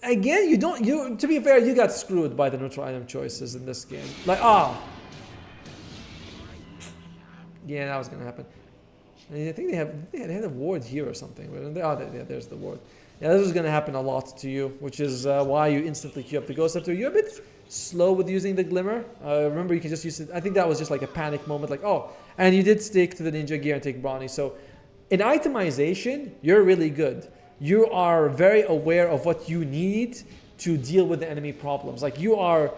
again, to be fair, you got screwed by the neutral item choices in this game. Like, yeah, that was gonna happen. I think they had a ward here or something. There's the ward. Yeah, this is gonna happen a lot to you, which is why you instantly queue up the Ghost Scepter. You're a bit slow with using the Glimmer. Remember, you can just use it. I think that was just like a panic moment, like, oh, and you did stick to the Ninja gear and take Brawny. So in itemization, you're really good. You are very aware of what you need to deal with the enemy problems. Like you're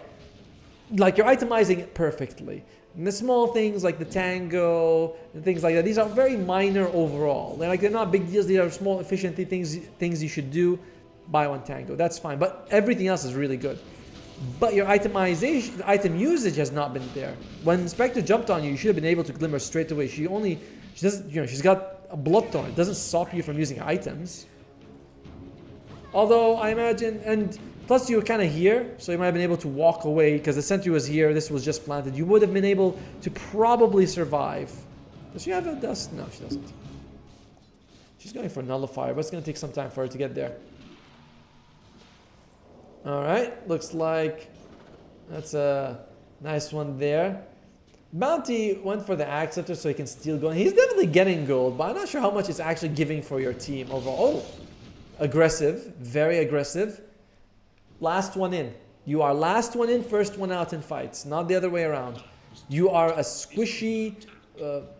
itemizing it perfectly. And the small things like the Tango and things like that, these are very minor overall. They're not big deals. These are small efficiency things you should do. Buy one Tango, that's fine. But everything else is really good. But your itemization, item usage has not been there. When Spectre jumped on you, you should have been able to Glimmer straight away. She's got a Bloodthorn. It doesn't stop you from using items. Although I imagine, and plus you were kind of here, so you might have been able to walk away because the sentry was here. This was just planted. You would have been able to probably survive. Does she have a dust? No, she doesn't. She's going for Nullifier, but it's going to take some time for her to get there. Alright, looks like that's a nice one there. Bounty went for the Axe Scepter so he can steal gold. He's definitely getting gold, but I'm not sure how much it's actually giving for your team overall. Oh, aggressive, very aggressive. Last one in. You are last one in, first one out in fights, not the other way around. You are a squishy,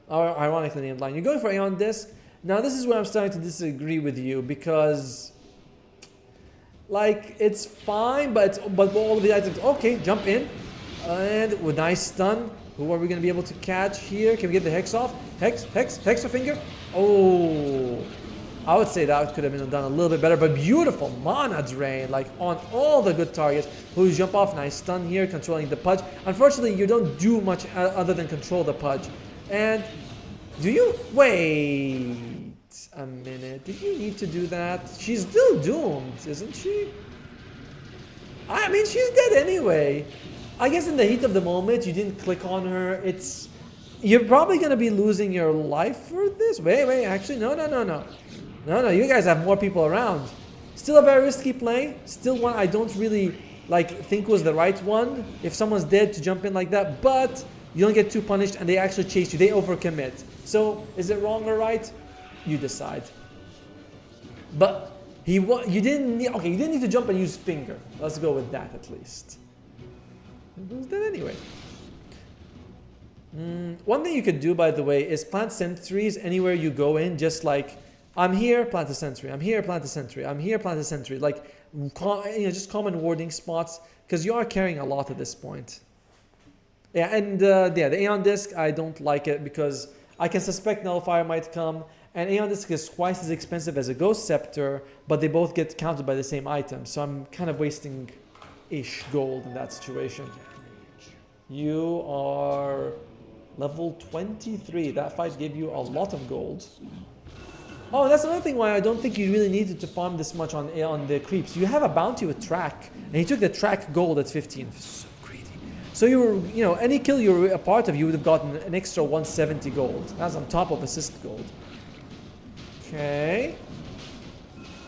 ironically named line. You're going for Aeon Disc. Now this is where I'm starting to disagree with you because, like, it's fine, but all of the items. Okay, jump in, and with nice stun. Who are we going to be able to catch here? Can we get the Hex off? Hexer finger. Oh, I would say that could have been done a little bit better, but beautiful mana drain, like on all the good targets. Who jump off, nice stun here, controlling the Pudge. Unfortunately, you don't do much other than control the Pudge. And do you, wait a minute, did you need to do that? She's still doomed, isn't she? I mean, she's dead anyway. I guess in the heat of the moment, you didn't click on her. You're probably going to be losing your life for this. Wait, actually, no. No, you guys have more people around. Still a very risky play. Still one I don't really think was the right one. If someone's dead to jump in like that, but you don't get too punished and they actually chase you. They overcommit. So is it wrong or right? You decide. But you didn't need to jump and use finger. Let's go with that at least. It was dead anyway. One thing you could do, by the way, is plant sentries anywhere you go in, just like, I'm here, plant a sentry. I'm here, plant a sentry. I'm here, plant a sentry. Like, just common warding spots, because you are carrying a lot at this point. Yeah, and the Aeon Disc, I don't like it because I can suspect Nullifier might come, and Aeon Disc is twice as expensive as a Ghost Scepter, but they both get counted by the same item, so I'm kind of wasting-ish gold in that situation. You are level 23. That fight gave you a lot of gold. Oh, that's another thing why I don't think you really needed to farm this much on the creeps. You have a bounty with track, and he took the track gold at 15. So greedy. So you were, any kill you were a part of, you would have gotten an extra 170 gold. That's on top of assist gold. Okay.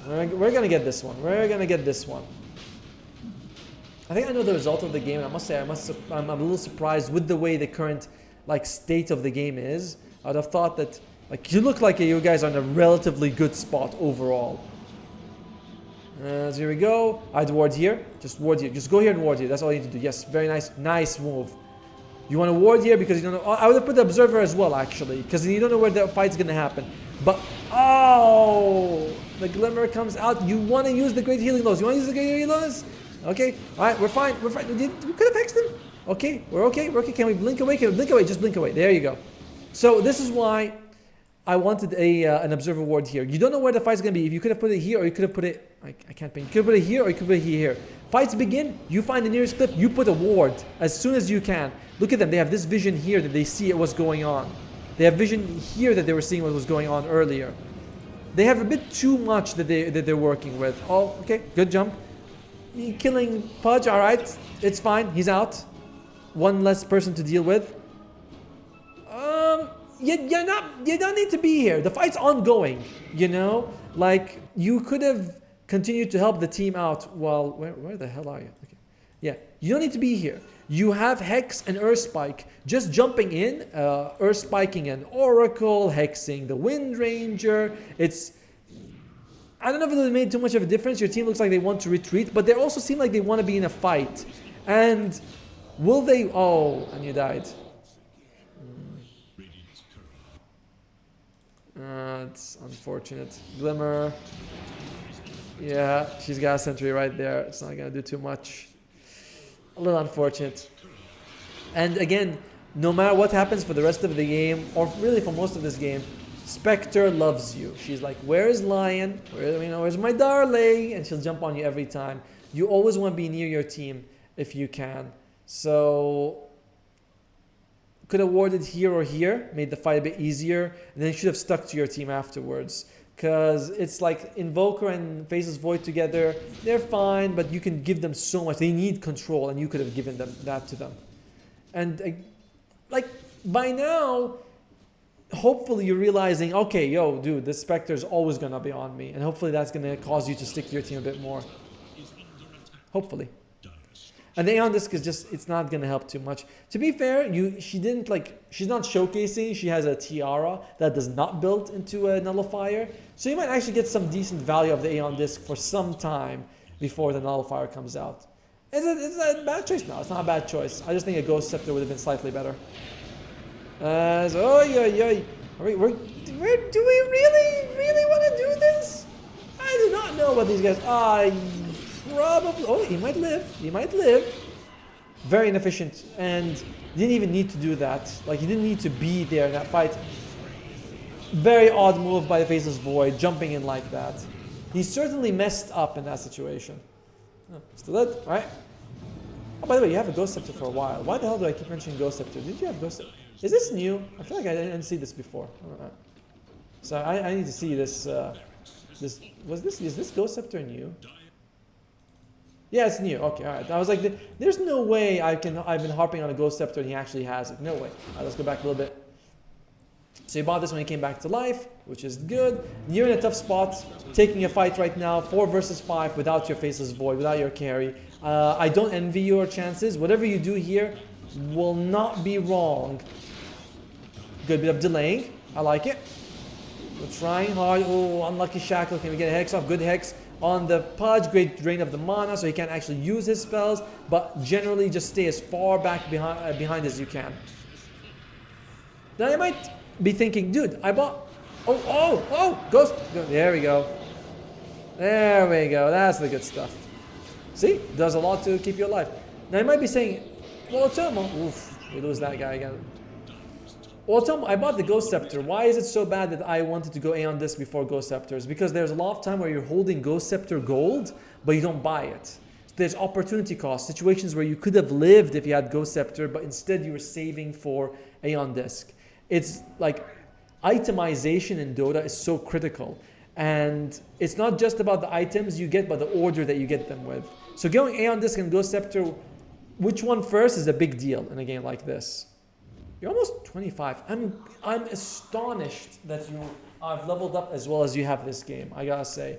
We're gonna get this one. I think I know the result of the game, and I must say I'm a little surprised with the way the current state of the game is. I would have thought that you look like you guys are in a relatively good spot overall. So here we go. I'd ward here. Just ward here. Just go here and ward here. That's all you need to do. Yes, very nice. Nice move. You want to ward here because you don't know. I would have put the observer as well, actually, because you don't know where the fight's going to happen. But, oh, the glimmer comes out. You want to use the great healing lows. You want to use the great healing lows? Okay. All right, we're fine. We could have hexed him. Okay, we're okay. Can we blink away? Just blink away. There you go. So this is why I wanted an observer ward here. You don't know where the fight's going to be. If you could have put it here, or you could have put it... I can't paint. You could have put it here, or you could put it here. Fights begin, you find the nearest cliff, you put a ward as soon as you can. Look at them. They have this vision here that they see what's going on. They have vision here that they were seeing what was going on earlier. They have a bit too much that they're working with. Oh, okay. Good jump. Killing Pudge. All right. It's fine. He's out. One less person to deal with. You don't need to be here. The fight's ongoing, you could have continued to help the team out while... Where the hell are you? Okay. Yeah, you don't need to be here. You have Hex and Earth Spike. Just jumping in, Earth Spiking an Oracle, Hexing the Wind Ranger. I don't know if it made too much of a difference. Your team looks like they want to retreat, but they also seem like they want to be in a fight. And will they... Oh, and you died. It's unfortunate. Glimmer. Yeah, she's got a sentry right there. It's not going to do too much. A little unfortunate. And again, no matter what happens for the rest of the game, or really for most of this game, Spectre loves you. She's like, where's Lion? Where's my darling? And she'll jump on you every time. You always want to be near your team if you can. So... could have warded here or here, made the fight a bit easier, and then you should have stuck to your team afterwards. Because it's like Invoker and Faceless Void together, they're fine, but you can give them so much. They need control, and you could have given them that to them. And by now, hopefully you're realizing, okay, yo, dude, this Spectre's always going to be on me. And hopefully that's going to cause you to stick to your team a bit more. Hopefully. And the Aeon Disc is just, it's not going to help too much. To be fair, she's not showcasing. She has a tiara that does not build into a nullifier. So you might actually get some decent value of the Aeon Disc for some time before the nullifier comes out. Is it a bad choice? No, it's not a bad choice. I just think a Ghost Scepter would have been slightly better. Do we really want to do this? I do not know what these guys are. Probably. Oh, he might live. He might live. Very inefficient, and didn't even need to do that. Like, he didn't need to be there in that fight. Very odd move by the Faceless Void, jumping in like that. He certainly messed up in that situation. Oh, still dead, right? Oh, by the way, you have a Ghost Scepter for a while. Why the hell do I keep mentioning Ghost Scepter? Did you have Ghost Scepter? Is this new? I feel like I didn't see this before. So I need to see this. Is this Ghost Scepter new? Yeah, it's new. Okay, all right. I was like, there's no way I've been harping on a Ghost Scepter and he actually has it. No way. All right, let's go back a little bit. So you bought this when he came back to life, which is good. You're in a tough spot, taking a fight right now, 4 versus 5 without your Faceless Void, without your carry. I don't envy your chances. Whatever you do here will not be wrong. Good bit of delaying. I like it. We're trying hard. Oh, unlucky Shackle. Can we get a Hex off? Good Hex on the Pudge. Great drain of the mana, so he can't actually use his spells. But generally, just stay as far back behind as you can. Now, I might be thinking, dude, I bought... Ghost... There we go. There we go. That's the good stuff. See? Does a lot to keep you alive. Now, you might be saying, well, Tomo... Oof, we lose that guy again. Well, Tomo, I bought the Ghost Scepter. Why is it so bad that I wanted to go Aeon Disc before Ghost Scepters? Because there's a lot of time where you're holding Ghost Scepter gold, but you don't buy it. There's opportunity cost, situations where you could have lived if you had Ghost Scepter, but instead you were saving for Aeon Disc. It's like itemization in Dota is so critical, and it's not just about the items you get, but the order that you get them with. So going Aeon Disc and Ghost Scepter, which one first is a big deal in a game like this. You're almost 25. I'm astonished that I've leveled up as well as you have this game. I gotta say,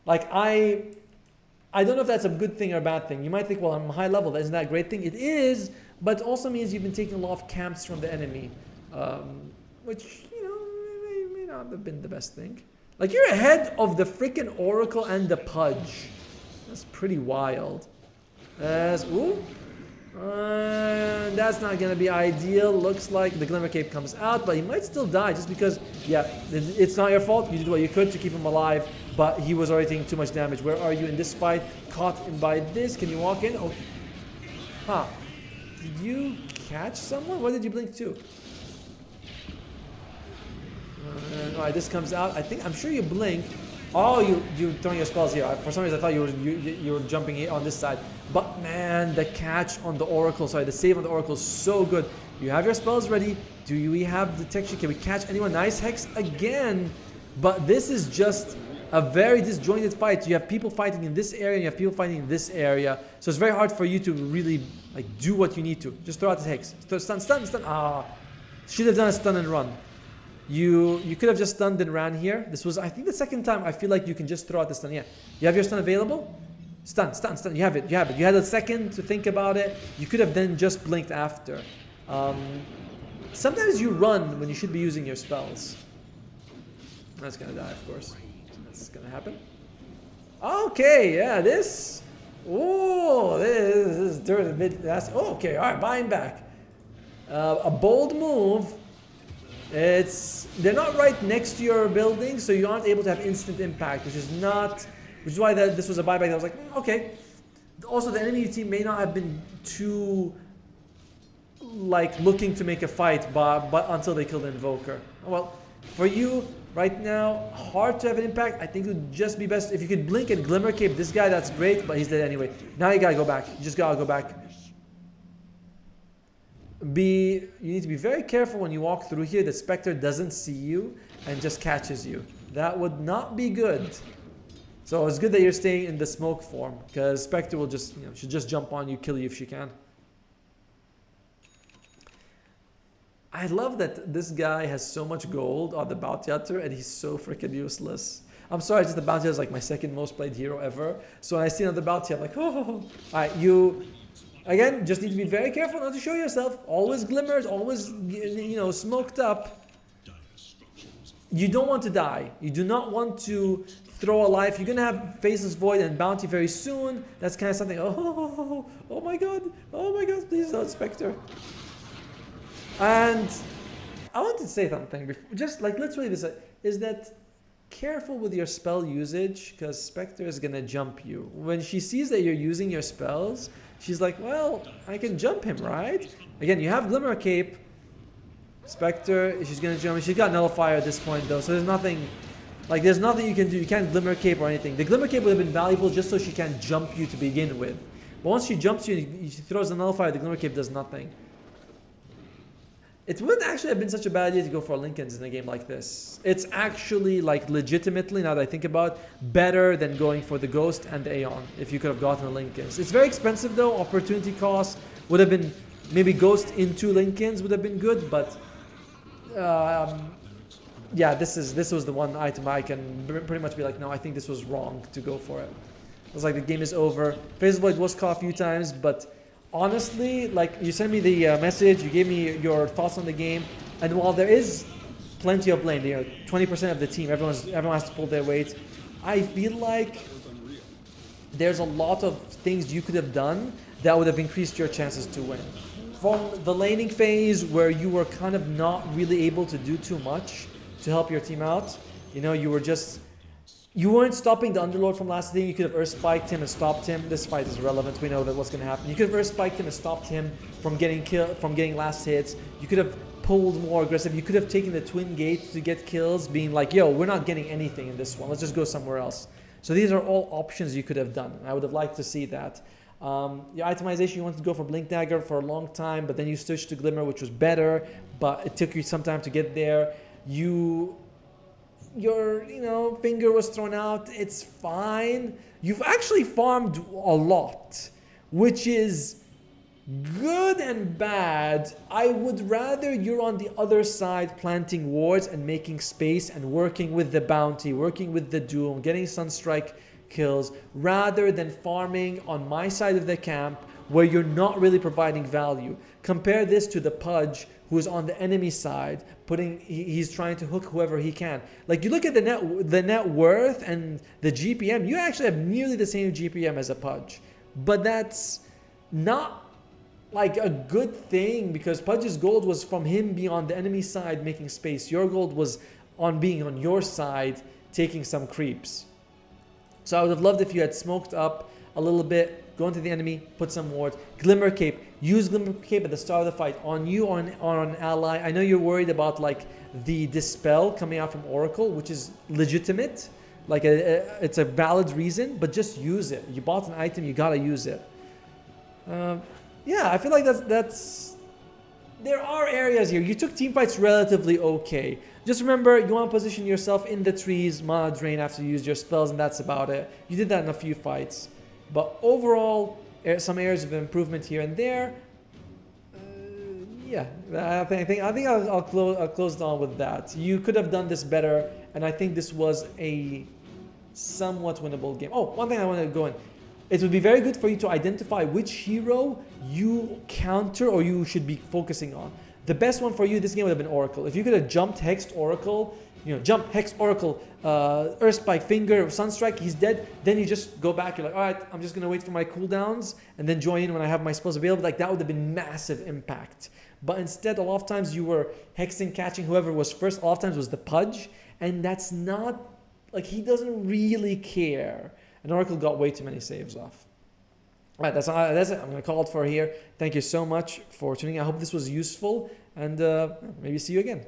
like I don't know if that's a good thing or a bad thing. You might think, well, I'm high level. Isn't that a great thing? It is, but it also means you've been taking a lot of camps from the enemy. Which, may not have been the best thing. Like, you're ahead of the freaking Oracle and the Pudge. That's pretty wild. That's not going to be ideal. Looks like the Glimmer Cape comes out, but he might still die just because, yeah, it's not your fault. You did what you could to keep him alive, but he was already taking too much damage. Where are you in this fight? Caught in by this. Can you walk in? Oh. Huh. Did you catch someone? What did you blink to? Alright, this comes out. I'm sure you blink. Oh, you're throwing your spells here. For some reason, I thought you were jumping on this side. But man, the catch on the Oracle, the save on the Oracle is so good. You have your spells ready. Do we have detection? Can we catch anyone? Nice Hex again. But this is just a very disjointed fight. You have people fighting in this area, and you have people fighting in this area. So it's very hard for you to really do what you need to. Just throw out the Hex. Stun. Ah, should have done a stun and run. You could have just stunned and ran here. This was, I think, the second time I feel like you can just throw out the stun. Yeah. You have your stun available? Stun. You have it. You had a second to think about it. You could have then just blinked after. Sometimes you run when you should be using your spells. That's going to die, of course. That's going to happen. Okay, yeah, this... Oh, this is dirty bit. Okay, all right, buying back. A bold move. They're not right next to your building, so you aren't able to have instant impact, which is why this was a buyback. I was like, okay. Also, the enemy team may not have been too looking to make a fight, but until they kill the Invoker. Well, for you right now, hard to have an impact. I think it would just be best if you could blink and Glimmer Cape this guy. That's great, but he's dead anyway. Now you gotta go back. You just gotta go back. You need to be very careful when you walk through here that Spectre doesn't see you and just catches you. That would not be good. So it's good that you're staying in the smoke form, because Spectre will just, should just jump on you, kill you if she can. I love that this guy has so much gold on the Bounty Hunter and he's so freaking useless. I'm sorry, just the Bounty Hunter is like my second most played hero ever. So when I see another Bounty, I'm like, oh. Alright, you... Again, just need to be very careful not to show yourself. Always glimmers, always, smoked up. You don't want to die. You do not want to throw a life. You're gonna have Faceless Void and Bounty very soon. That's kind of something. Oh my god, please don't Spectre. And I want to say something before, just like literally this is that careful with your spell usage, because Spectre is gonna jump you. When she sees that you're using your spells, she's like, well, I can jump him, right? Again, you have Glimmer Cape. Spectre, she's gonna jump. She's got Nullifier at this point though, so there's nothing you can do. You can't Glimmer Cape or anything. The Glimmer Cape would have been valuable just so she can't jump you to begin with. But once she jumps you and she throws the Nullifier, the Glimmer Cape does nothing. It wouldn't actually have been such a bad idea to go for Lincolns in a game like this. It's actually, like, legitimately, now that I think about it, better than going for the Ghost and the Aeon if you could have gotten a Lincolns. It's very expensive though. Opportunity cost would have been, maybe Ghost into Lincolns would have been good, but yeah, this was the one item I can pretty much be like, no, I think this was wrong to go for it. It was like, the game is over. Faceless Void was caught a few times, but honestly, like, you sent me the message, you gave me your thoughts on the game, and while there is plenty of blame, 20% of the team, everyone has to pull their weight, I feel like there's a lot of things you could have done that would have increased your chances to win. From the laning phase, where you were kind of not really able to do too much to help your team out, you weren't stopping the Underlord from last thing. You could have Earth Spiked him and stopped him. This fight is irrelevant. We know that what's going to happen. You could have Earth Spiked him and stopped him from getting last hits. You could have pulled more aggressive. You could have taken the Twin Gates to get kills, being like, yo, we're not getting anything in this one. Let's just go somewhere else. So these are all options you could have done. I would have liked to see that. Your itemization, you wanted to go for Blink Dagger for a long time, but then you switched to Glimmer, which was better, but it took you some time to get there. Your finger was thrown out. It's fine. You've actually farmed a lot, which is good and bad. I would rather you're on the other side planting wards and making space and working with the bounty, working with the Doom, getting Sunstrike kills, rather than farming on my side of the camp where you're not really providing value. Compare this to the Pudge, who is on the enemy side, he's trying to hook whoever he can. Like, you look at the net worth and the GPM, you actually have nearly the same GPM as a Pudge. But that's not like a good thing, because Pudge's gold was from him being on the enemy side making space. Your gold was on being on your side taking some creeps. So I would have loved if you had smoked up a little bit, go into the enemy, put some wards. Glimmer Cape. Use Glimmer Cape at the start of the fight on you or on an ally. I know you're worried about like the Dispel coming out from Oracle, which is legitimate. Like it's a valid reason, but just use it. You bought an item, you gotta use it. Yeah, I feel like that's. There are areas here. You took team fights relatively okay. Just remember, you want to position yourself in the trees, mana drain after you use your spells, and that's about it. You did that in a few fights. But overall, some areas of improvement here and there. Yeah, I think I'll close on with that. You could have done this better, and I think this was a somewhat winnable game. Oh, one thing I want to go in. It would be very good for you to identify which hero you counter or you should be focusing on. The best one for you this game would have been Oracle. If you could have jumped Hexed Oracle, jump Hex Oracle, Earthspike, Finger, Sunstrike, he's dead. Then you just go back. You're like, all right, I'm just gonna wait for my cooldowns and then join in when I have my spells available. Like, that would have been massive impact. But instead, a lot of times you were hexing, catching whoever was first. A lot of times was the Pudge, and that's not like, he doesn't really care. And Oracle got way too many saves off. All right, that's it. I'm gonna call it for here. Thank you so much for tuning in. I hope this was useful, and maybe see you again.